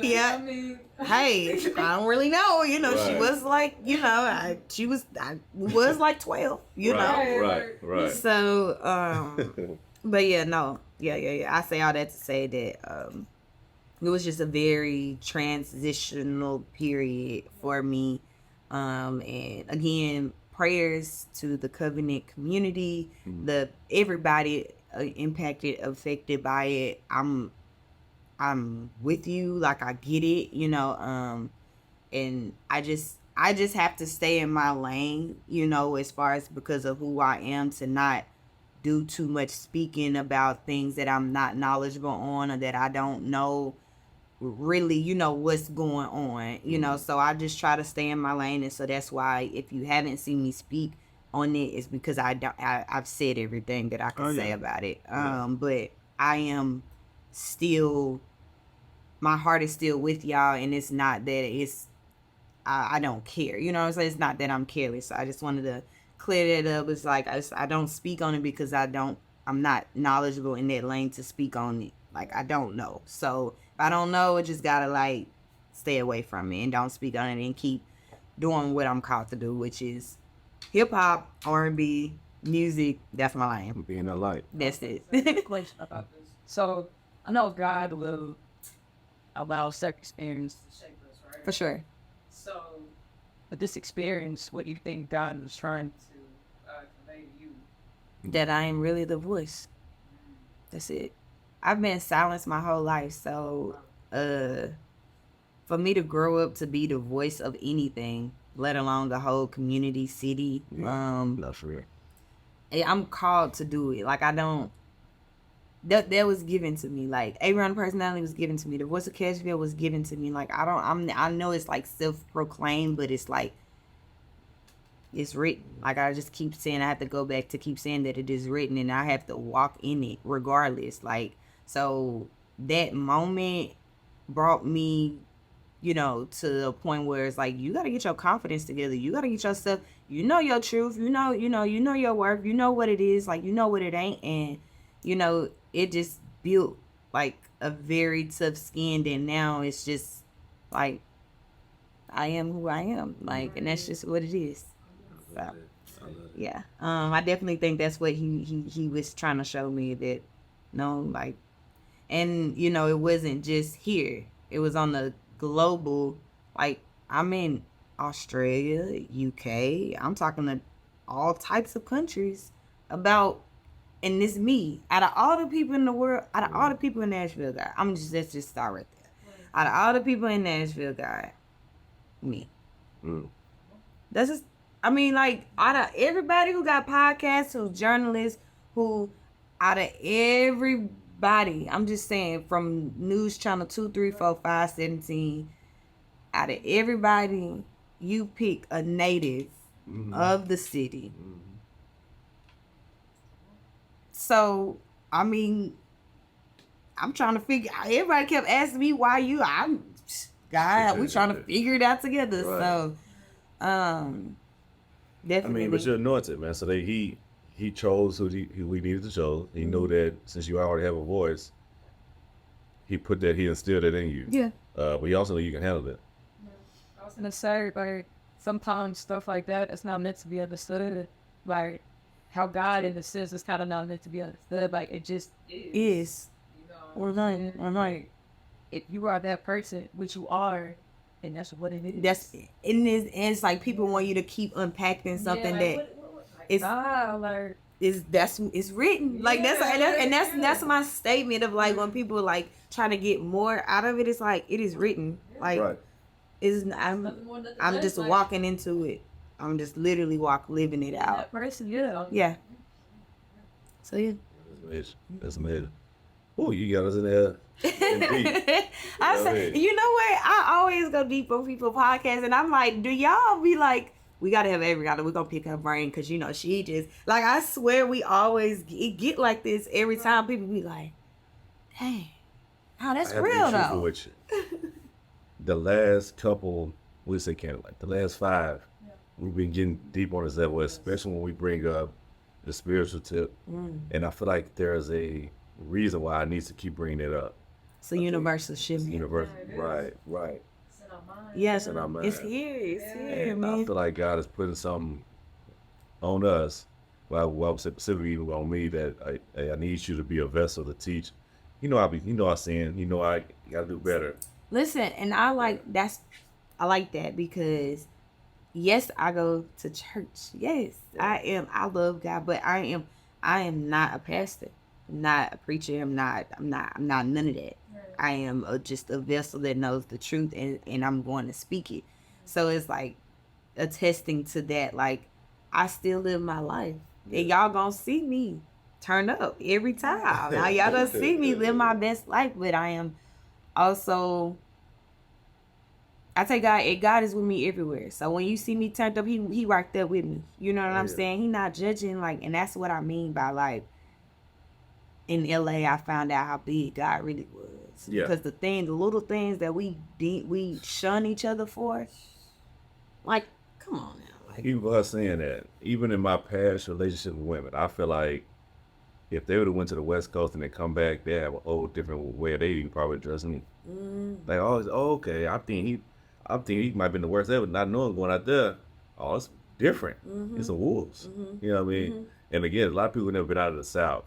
yeah. I mean, Hey, I don't really know. You know, she Right. was like, I was like 12. You know. Right. So, but yeah, no, yeah. I say all that to say that it was just a very transitional period for me. And again, prayers to the covenant community, everybody impacted, affected by it. I'm with you, like I get it, and I just have to stay in my lane, as far as because of who I am, to not do too much speaking about things that I'm not knowledgeable on or that I don't know really, what's going on, so I just try to stay in my lane. And so that's why if you haven't seen me speak on it, it's because I've said everything that I can say about it. But I am still, my heart is still with y'all, and it's not that I don't care, what I'm saying? It's not that I'm careless. So I just wanted to clear that up. It's like I don't speak on it because I'm not knowledgeable in that lane to speak on it. Like, I don't know. So if I don't know, I just gotta like stay away from it and don't speak on it and keep doing what I'm called to do, which is hip hop, R&B, music. That's my lane. Being a light. That's it. question about this. So I know God will allow certain experience to shape us, right? For sure. So, with this experience, what do you think God was trying to convey to you? That I am really the voice. That's it. I've been silenced my whole life, so for me to grow up to be the voice of anything, let alone the whole community, city, Not for real. I'm called to do it. Like, I don't. That was given to me. Like, Averianna Personality was given to me. The voice of CASHVILLE was given to me. Like, I know it's like self-proclaimed, but it's like, it's written. Like, I just keep saying, I have to go back to keep saying that it is written, and I have to walk in it regardless. Like, so that moment brought me, to a point where it's like, you got to get your confidence together. You got to get yourself, your truth, you know your worth, you know what it is, like, you know what it ain't. And, it just built like a very tough skin. And now it's just like, I am who I am. Like, and that's just what it is. So, yeah. I definitely think that's what he was trying to show me, that, like, and, it wasn't just here. It was on the global, like, I'm in Australia, UK. I'm talking to all types of countries about, and it's me. Out of all the people in the world, out of all the people in Nashville, God, let's just start right there. Out of all the people in Nashville, God, me. That's just, like, out of everybody who got podcasts, who's journalists, out of everybody, I'm just saying, from News Channel 2, 3, 4, 5, 17, out of everybody, you pick a native of the city. So, I'm trying to figure, everybody kept asking me why you, we trying to figure it out together. Right. So, definitely. But you're anointed, man. So he chose who we needed to choose. He knew that since you already have a voice, he instilled it in you. Yeah. But he also knew you can handle it. I was gonna say, like, sometimes stuff like that, it's not meant to be understood. Like, how God, in a sense, is kind of not meant to be understood. Like, it just is. Or like, if you are that person, which you are, and that's what it is. And it's like people want you to keep unpacking something it's written. Yeah. Like, that's my statement of, like, when people like trying to get more out of it, it's like, it is written. Like, right. I'm just walking into it. I'm just literally living it out. That person, yeah. Yeah. So yeah. That's amazing. Oh, you got us in there. I said, you know what? I always go deep on people podcasts, and I'm like, do y'all be like, we gotta have Averianna. We're gonna pick her brain because she just, like, I swear we always get like this every time. People be like, dang, oh, that's real though. With you. The last couple, we say kind of like the last 5, we've been getting deep on this level, especially when we bring up the spiritual tip, and I feel like there's a reason why I need to keep bringing it up. So universal shift. Universal, right. Yes, in our mind. it's here. It's here, And I man. feel like God is putting something on us. Well, specifically on me that I need you to be a vessel to teach. I sin. I gotta do better. Listen, and I like that because yes, I go to church. Yes, I am. I love God, but I am not a pastor, not a preacher. I'm not none of that. I am just a vessel that knows the truth, and I'm going to speak it. So it's like attesting to that. Like I still live my life, and y'all gonna see me turn up every time. Now y'all gonna see me live my best life, but I am also. I tell God is with me everywhere. So when you see me turned up, he right there with me. You know what I'm saying? He not judging, like, and that's what I mean by like in LA I found out how big God really was. Yeah. Because the little things that we shun each other for, like, come on now. Like, Even us saying that, even in my past relationship with women, I feel like if they would have went to the West Coast and they come back, they have a whole different way of dating, probably dressing me. Like, okay, I think he might have been the worst ever, not knowing going out there. Oh, it's different. It's a wolves. You know what I mean? And again, a lot of people who never been out of the South,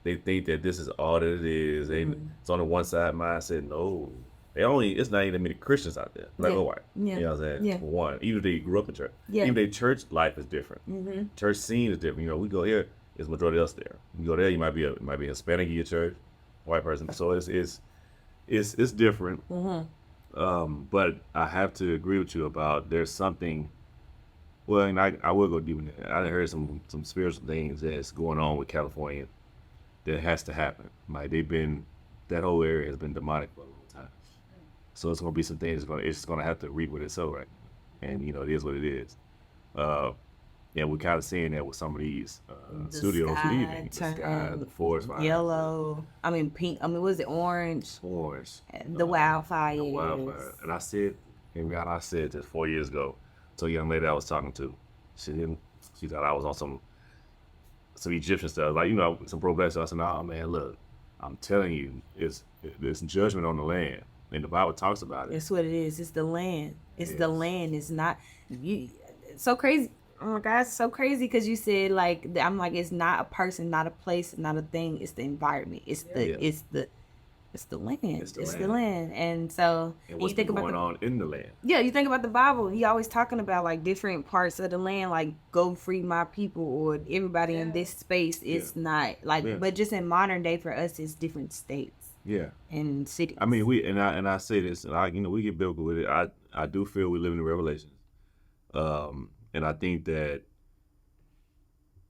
they think that this is all that it is. It's on the one side mindset. No, it's not even that many Christians out there. Like, white. Yeah. You know what I'm saying? Yeah. For one, even if they grew up in church, Yeah. even their church life is different. Church scene is different. We go here, it's majority of us there. You go there, you might be a Hispanic in your church, white person. So it's different. But I have to agree with you about there's something. Well, and I will go deep in that. I heard some spiritual things that's going on with California that has to happen. Like that whole area has been demonic for a long time. So it's gonna be some things. It's gonna have to reap with itself, right? And it is what it is. And we're kind of seeing that with some of these studios leaving. The forest fires, yellow. I mean pink. I mean, was it orange? Orange. The wildfires. The wildfire. And I said this 4 years ago to a young lady I was talking to. She thought I was on some Egyptian stuff, like some pro-black stuff. I said, "No, man, look, I'm telling you, it's judgment on the land, and the Bible talks about it. That's what it is. It's the land. It's the land. It's not you. It's so crazy. Oh my God, it's so crazy because you said I'm like it's not a person, not a place, not a thing. It's the environment. It's the land. It's the land. And so And what's you think going on in the land? Yeah, you think about the Bible. He always talking about like different parts of the land, like go free my people or everybody in this space. It's not like, but just in modern day for us, it's different states. Yeah. And cities. I mean, I say this, and we get biblical with it. I do feel we live in the Revelation, and I think that.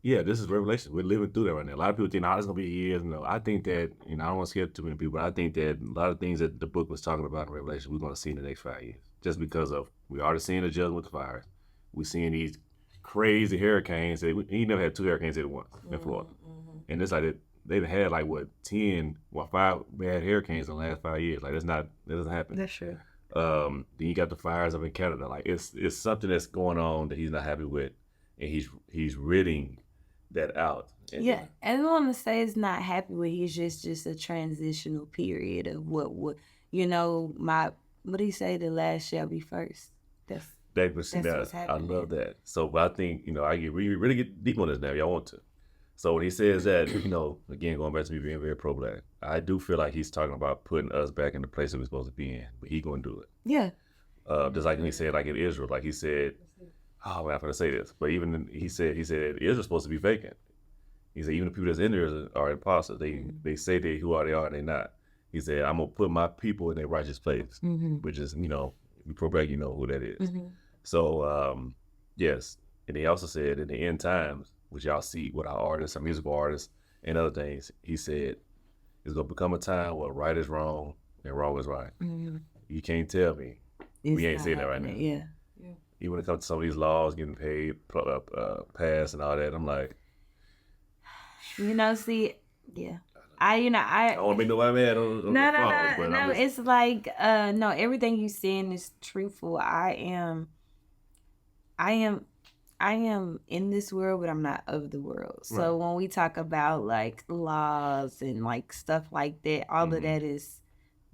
Yeah, this is Revelation. We're living through that right now. A lot of people think, it's going to be years. No, I think that, I don't want to scare too many people, but I think that a lot of things that the book was talking about in Revelation, we're going to see in the next 5 years. Just because we already seeing the judgment with the fires. We're seeing these crazy hurricanes. He never had 2 hurricanes at once in Florida. And it's like they've had 5 bad hurricanes in the last 5 years. Like, that doesn't happen. That's true. Then you got the fires up in Canada. Like, it's something that's going on that he's not happy with. And he's ridding that out. And I don't want to say it's not happy with. It's just a transitional period of what what do you say? The last shall be first. That's what's happening. I love that. So, but I think I really get deep on this now. Y'all want to. So when he says that, again, going back to me being very pro-black, I do feel like he's talking about putting us back in the place that we're supposed to be in, but he gonna do it. Yeah. Just like when he said, like in Israel, like he said. Oh, I'm not going to say this, but he said Israel's supposed to be vacant. He said even the people that's in there are imposters. They say who they are, and they not. He said I'm gonna put my people in their righteous place, which is we pro-black, who that is. So yes, and he also said in the end times, which y'all see with our artists, our musical artists, and other things, he said it's gonna become a time where right is wrong and wrong is right. You can't tell me we ain't saying that right now. Yeah. Even when it comes to some of these laws getting paid, passed and all that, I'm like, see, yeah. I don't want to make nobody mad. No. It's like, no, everything you saying is truthful. I I am in this world, but I'm not of the world. So when we talk about like laws and like stuff like that, all of that is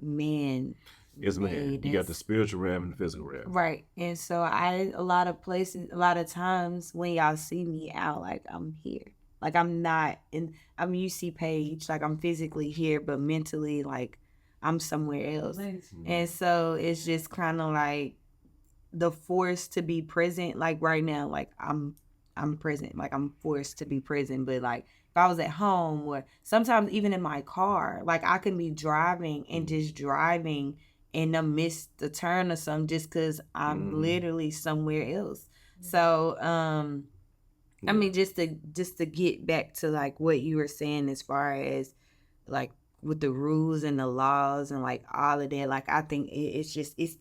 man. It's man. You got the spiritual realm and the physical realm. Right. And so a lot of times when y'all see me out, like I'm here. Like I'm not you see Paige, like I'm physically here, but mentally like I'm somewhere else. And so it's just kind of like the force to be present. Like right now, like I'm present, like I'm forced to be present. But like if I was at home, or sometimes even in my car, like I can be driving and just driving and I miss the turn or something just because I'm literally somewhere else. So I mean, just to get back to like what you were saying as far as like with the rules and the laws and like all of that, like I think it's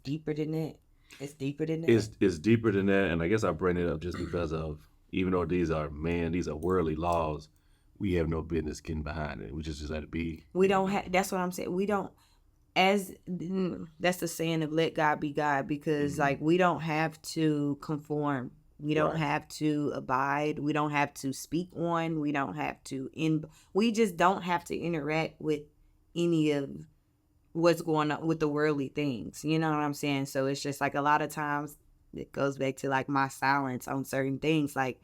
deeper than that. It's deeper than that. It's deeper than that, and I guess I bring it up just because of, even though these are worldly laws, we have no business getting behind it. We just let it be. We don't have. That's what I'm saying. We don't. That's the saying of let God be God, because like we don't have to conform. We don't have to abide. We don't have to speak on. We don't have to we just don't have to interact with any of what's going on with the worldly things. You know what I'm saying? So it's just like a lot of times it goes back to like my silence on certain things. Like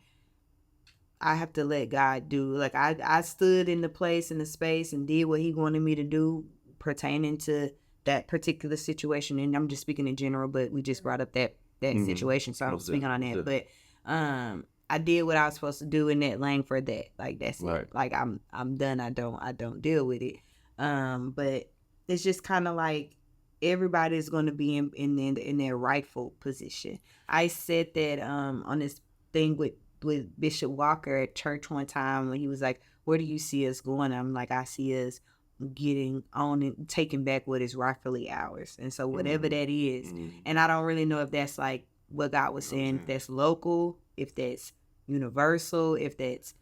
I have to let God do. Like I stood in the place, in the space, and did what he wanted me to do pertaining to that particular situation. And I'm just speaking in general, but we just brought up that situation, so I'm speaking on that. But I did what I was supposed to do in that lane for that. Like that's it. Like I'm done. I don't deal with it. But it's just kind of like everybody's going to be in their rightful position. I said that on this thing with Bishop Walker at church one time when he was like, "Where do you see us going?" I'm like, "I see us getting on and taking back what is rightfully ours." And so whatever that is, and I don't really know if that's like what God was saying, if that's local, if that's universal, if that's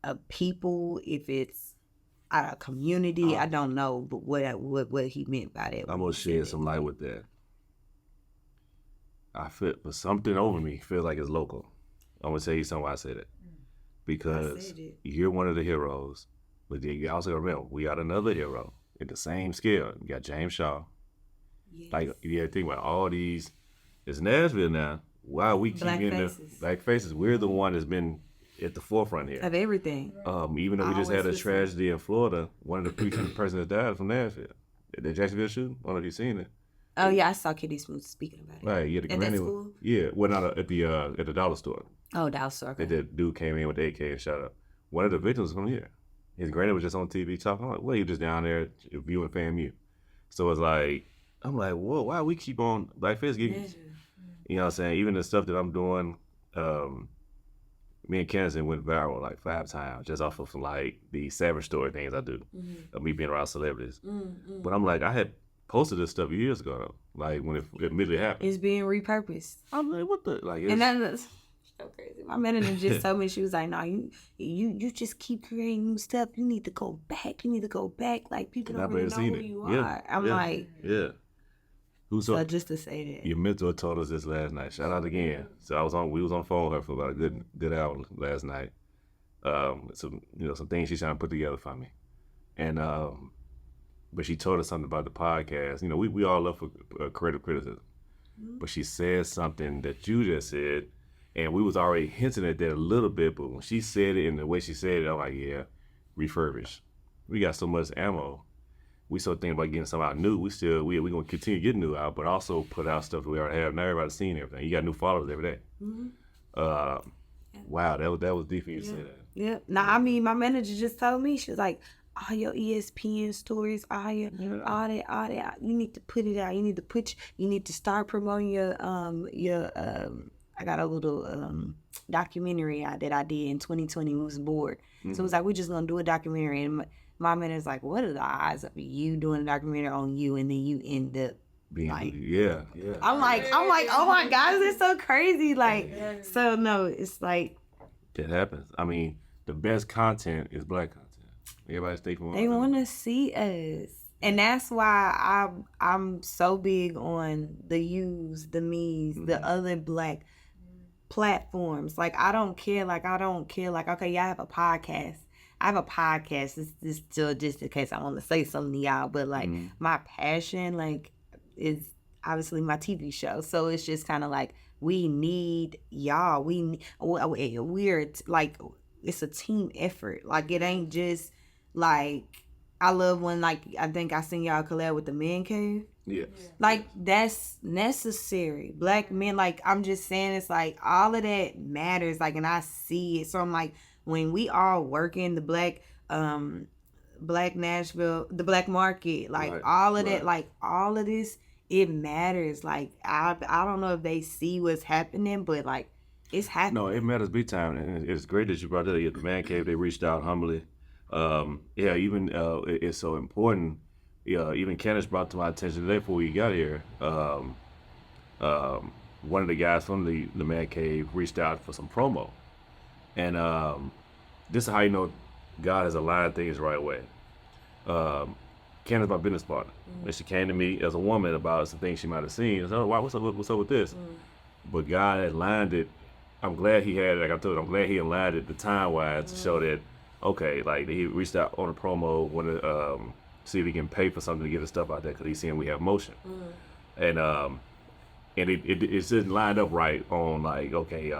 a people, if it's a community. I don't know, but what he meant by that. I'm gonna shed some light with that. I feel for something over me feels like it's local. I'm gonna tell you something why I said it. Because you're one of the heroes, but you also remember we got another hero at the same scale. You got James Shaw. Yes. Like you think about all these. It's Nashville now. Why we keep getting the black faces? We're the one that's been at the forefront here of everything. Even though we just had a tragedy in Florida, one of the preaching persons that died from Nashville. The Jacksonville shooting. I don't know if you've seen it. Oh yeah, I saw Kitty Smooth speaking about it. Right, yeah, the granny. Yeah, well, not at the dollar store. Oh, dollar store. Okay. That dude came in with the AK and shot up. One of the victims from here. His granny was just on TV talking. I'm like, well, he was just down there viewing FAMU. So it's like, I'm like, whoa, why we keep on blackface getting? You know what I'm saying? Even the stuff that I'm doing, me and Kennison went viral like 5 times just off of like the Savage Story things I do of me being around celebrities. But I'm like, I had posted this stuff years ago though, like when it immediately happened. It's being repurposed. I'm like, what the like? And that's so crazy. My manager just told me, she was like, "No, you just keep creating new stuff. You need to go back. You need to go back. Like people don't really know who you are." I'm like, yeah. So just to say that, your mentor told us this last night. Shout out again. So we was on the phone with her for about a good hour last night. Some things she's trying to put together for me, and but she told us something about the podcast. You know, we all love for creative criticism, but she said something that you just said, and we was already hinting at that a little bit. But when she said it and the way she said it, I'm like, yeah, refurbish. We got so much ammo. We still thinking about getting something out new. We gonna continue getting new out, but also put out stuff that we already have. Now everybody's seeing everything. You got new followers every day. Wow, that was deep for you to say that. Yeah. Now I mean, my manager just told me, she was like, all your ESPN stories, all that. You need to put it out. You need to start promoting your I got a little documentary out that I did in 2020. We was bored, so it was like, we're just gonna do a documentary. And my manager's like, what are the odds of you doing a documentary on you and then you end up being like, yeah. I'm like, oh my gosh, it's so crazy. Like, so no, it's like that happens. I mean, the best content is black content. Everybody they want to see us, and that's why I'm so big on the yous, the me's, the other black platforms. Like I don't care. Like okay, y'all have a podcast. I have a podcast. This still just in case I want to say something to y'all, but like my passion like is obviously my TV show. So it's just kind of like we need y'all. We're like it's a team effort. Like it ain't just like I love when like I think I seen y'all collab with the Man Cave. Yes. Like that's necessary. Black men, like I'm just saying, it's like all of that matters. Like, and I see it. So I'm like, when we all work in the black Nashville, the black market, like Right, all of that, right. like all of this, it matters. Like I don't know if they see what's happening, but like it's happening. No, it matters big time, and it's great that you brought that up. At the Man Cave, they reached out humbly. It's so important. Yeah, even Candace brought to my attention today before we got here. One of the guys from the Man Cave reached out for some promo, and this is how you know God has aligned things the right way. Candace, my business partner, and she came to me as a woman about some things she might have seen. I said, "Oh, wow, what's up with this?" But God had aligned it. I'm glad he had, like I told you, I'm glad he aligned it the time wise to show that, okay, like he reached out on a promo, want to see if he can pay for something to get the stuff out there because he's seeing we have motion. And it didn't line up right on like, okay,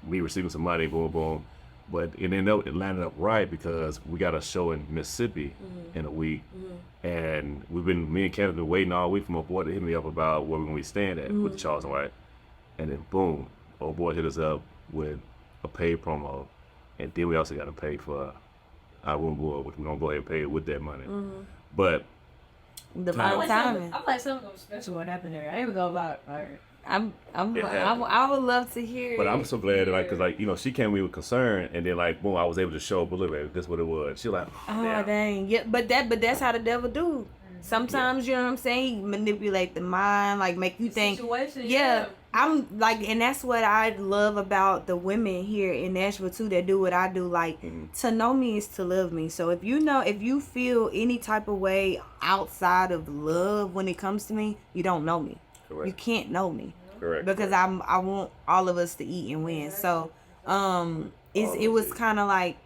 we receiving some money, boom, boom. But it ended up it landed up right because we got a show in Mississippi in a week. And me and Kevin been waiting all week for my boy to hit me up about where we're going to be staying at with the Charles and White. And then boom, old boy hit us up with a paid promo. And then we also got to pay for our room board, which we're going to go ahead and pay with that money. But The timing. I'm like something special what happened there. I didn't even know about it. I would love to hear. But I'm so glad that, like, cause like, you know, she came to me with concern, and then like, boom, I was able to show, but look, baby, this what it was. She like, oh dang, yeah, but that's how the devil do. Sometimes you know what I'm saying. He manipulate the mind, like make you think. Situation, yeah, I'm like, and that's what I love about the women here in Nashville too that do what I do. Like to know me is to love me. So if you feel any type of way outside of love when it comes to me, you don't know me. Correct. You can't know me. Correct. Because I want all of us to eat and win. So it was kind of like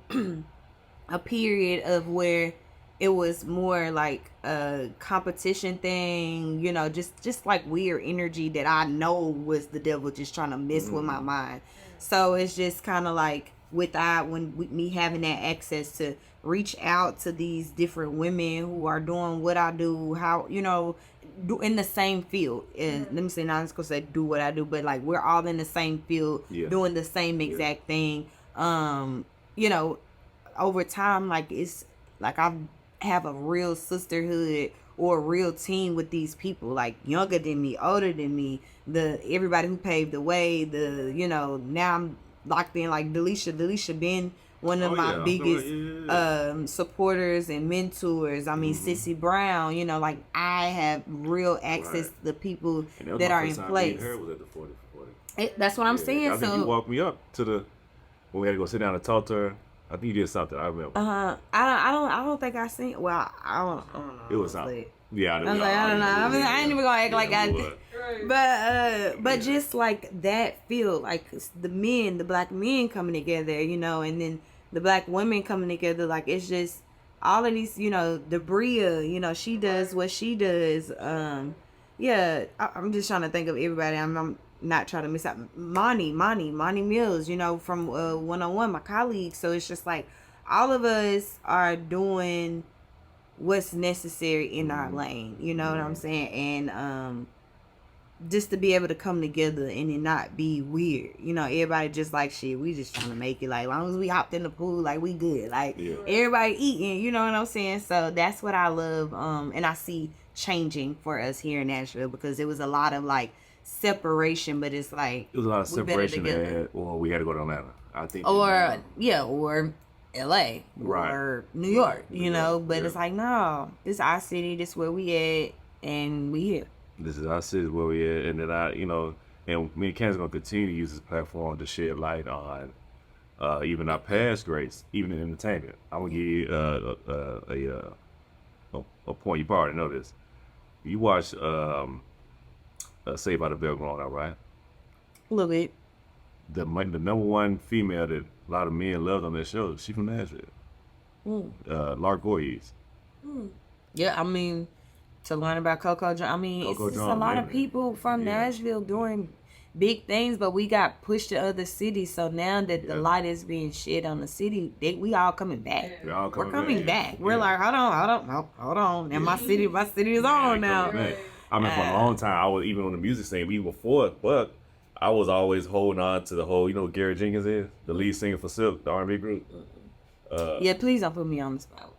a period of where it was more like a competition thing, you know, just like weird energy that I know was the devil just trying to mess with my mind. So it's just kind of like with me having that access to reach out to these different women who are doing what I do, how, you know, do in the same field. And let me say, not just gonna say do what I do, but like we're all in the same field, doing the same exact thing. You know, over time, like it's like I have a real sisterhood or a real team with these people, like younger than me, older than me, everybody who paved the way, you know, now I'm locked in like Delisha been one of my biggest supporters and mentors. I mean, Sissy Brown, you know, like I have real access to the people that are in place. Her was at the 40. That's what I'm saying. I think you walked me up to when we had to go sit down and talk to her. I think you did something. I remember. I don't think I seen. Well, I don't know. It was something. Yeah, I was like, I don't know. I mean, I ain't even gonna act like I did. But just like that feel, like the black men coming together, you know, and then the black women coming together, like it's just all of these, you know, Debria, you know, she does what she does. Yeah, I'm just trying to think of everybody. I'm not trying to miss out. Monty Mills, you know, from 101, my colleague. So it's just like all of us are doing what's necessary in our lane, you know what I'm saying? And just to be able to come together and it not be weird, you know, everybody just like shit, we just trying to make it, like as long as we hopped in the pool, like we good, like everybody eating, you know what I'm saying? So that's what I love, and I see changing for us here in Nashville, because it was a lot of like separation, but it's like it was a lot of separation or we had to go to Atlanta, I think, or LA or New York, you know, but it's like, no, this is our city, this is where we at, and we here. This is our city where we at, and then you know, and me and Ken's gonna continue to use this platform to shed light on even our past greats, even in entertainment. I'm gonna give you a point. You probably know this. You watch Saved by the Bell growing up, right? A little bit. the number one female that a lot of men loved on that show, she from Nashville. Lark Voorhees. Yeah, I mean, to learn about Coco Jones, I mean, Coco it's just a Jones, lot man. of people from Nashville doing big things, but we got pushed to other cities. So now that the light is being shed on the city, we all coming back. We're coming back. We're like, hold on. And my city is on now. Man. I mean, for a long time, I was even on the music scene, even before, but I was always holding on to the whole, you know, Gary Jenkins is the lead singer for Silk, the R&B group. Yeah, please don't put me on the spot.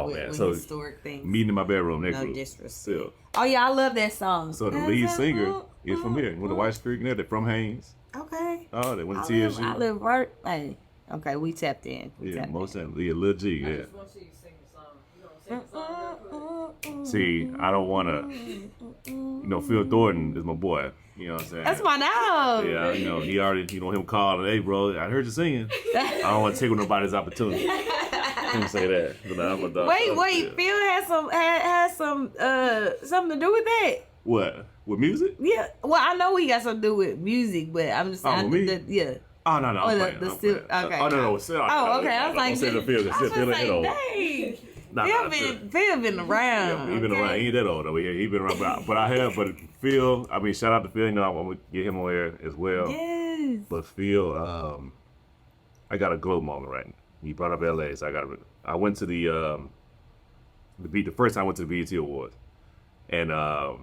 With so historic things. Meeting in My Bedroom, that No group. disrespect. Silk. Oh yeah, I love that song. So the lead singer is from here, with the White Street, they're from Haynes. Okay. Oh, they went to I TSU. live right. Hey, okay, we tapped in. Yeah, most of them. Yeah, Lil G, yeah. just want to see you sing the song. You don't sing the song real quick. See, I don't want to, you know, Phil Thornton is my boy. You know what I'm saying? That's my dog. Yeah, you know, he already, you know, him calling, hey, bro, I heard you singing. I don't want to take nobody's opportunity. I didn't say that. But I'm a dog. Wait, Phil has some something to do with that. What? With music? Yeah. Well, I know he got something to do with music, but I'm just saying. with me? Yeah. Oh, no. Oh, I'm the playing, I'm still- playing. okay. Oh, no. Oh, okay. I was like, Phil, I was Phil, like, ain't old. dang. Nah, Phil been around. He been around. He ain't that old, though. He been around. But Phil, I mean, shout out to Phil. You know, I'm going to get him on air as well. Yes. But Phil, I got a glow moment right now. He brought up LA, so I went to the first time I went to the BET Awards, and I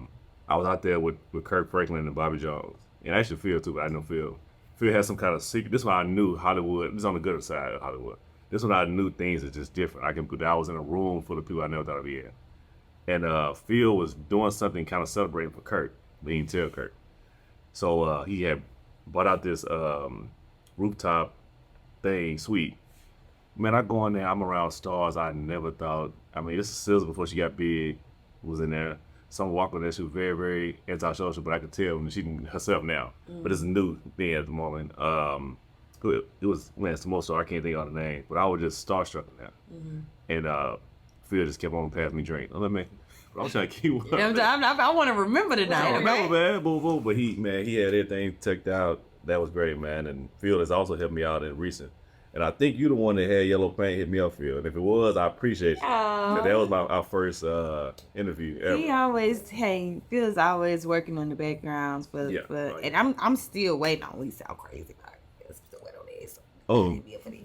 was out there with Kirk Franklin and Bobby Jones, and actually Phil too, but I know Phil. Phil had some kind of secret. This is why I knew Hollywood. This is on the good side of Hollywood. This is when I knew things are just different. I was in a room full of people I never thought I'd be in, and Phil was doing something kind of celebrating for Kirk, but he didn't tell Kirk. So he had bought out this rooftop thing, suite. Man, I go in there, I'm around stars I never thought. I mean, this is SZA before she got big, was in there. Someone walked on there, she was very, very antisocial, but I could tell she herself now. But it's a new thing at the moment. It was, man, it's the most, so I can't think of the name, but I was just starstruck in there. And Phil just kept on passing me drink. I was trying to keep up. I want to remember the I night. remember, man, boo. But he had everything checked out. That was great, man. And Phil has also helped me out in recent. And I think you the one that had Yellow Paint hit me up, Phil. And if it was, I appreciate you. That was our first interview ever. Phil's always working on the backgrounds for and I'm still waiting on. We sound crazy. I'm still waiting on this. Oh,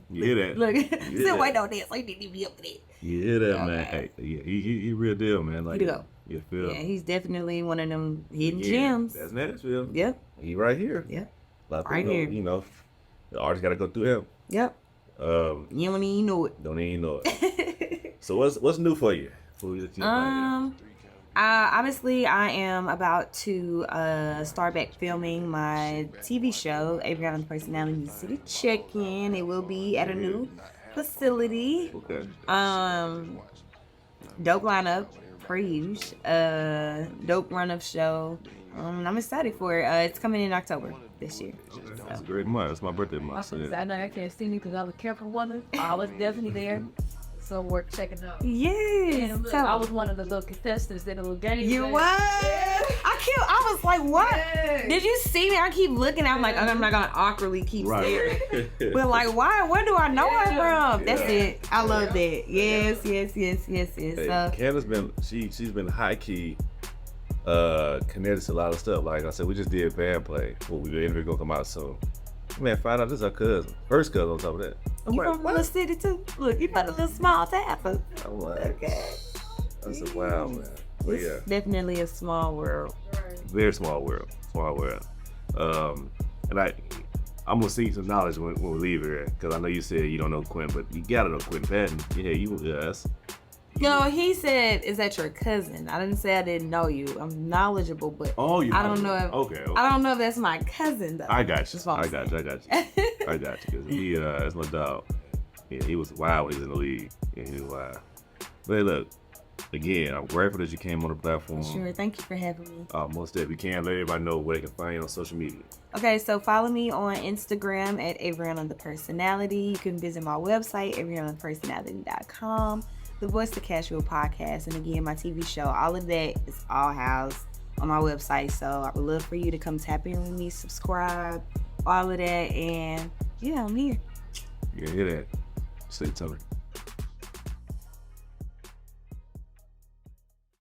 you hear that? Look, still waiting on this. So he didn't be up for that. You hear that, man? Hey, yeah, he real deal, man. Like, yeah, Phil. Yeah, he's definitely one of them hidden gems. That's Nashville. Yep. He right here. Yep. A lot of Right people, here. you know, the artist got to go through him. Yep. You don't even know it. Don't even know it. So what's new for you? Obviously, I am about to start back filming my TV show, Averianna Patton In City Check-In. It will be at a new facility. Okay. Dope lineup, per usual. Dope run of show. I'm excited for it. It's coming in October this year. That's a great month. It's my birthday month. So I know I can't see me because I was careful one. I was definitely there. So worth checking out. Yes. And look, I was one of the little contestants in the little game. You what? I was like, what? Yes. Did you see me? I keep looking. I'm like, I'm not gonna awkwardly keep staring. Right. But like, why? Where do I know her from? That's Yeah. it. I love that. Yes. Hey, Candace she's been high key connected to a lot of stuff. Like I said, we just did band play. Well, the interview gonna come out soon. Man, find out this is our cousin. First cousin on top of that. You from the city too? Look, you got a little small town. I'm like, Okay. I said, wow, man. But yeah, It's definitely a small world. very small world. And I'm gonna seek some knowledge when we leave here, because I know you said you don't know Quinn, but you gotta know Quinn Patton. Yes. No, he said, "Is that your cousin?" I didn't say I didn't know you. I'm knowledgeable, but Oh, you. I don't know if Okay. I don't know if that's my cousin though. I got you. That's what I'm I got you. Because he, that's my dog. Yeah, he was wild when he was in the league. Yeah, he was wild. But hey, look, again, I'm grateful that you came on the platform. Sure, thank you for having me. Most of it. We can let everybody know where they can find you on social media. Okay, so follow me on Instagram at Averianna the Personality. You can visit my website, AveriannaThePersonality.com. The Voice of CASHVILLE podcast, and again, my TV show. All of that is all housed on my website. So I would love for you to come tap in with me, subscribe, all of that, and yeah, I'm here. You hear that? Stay tuned.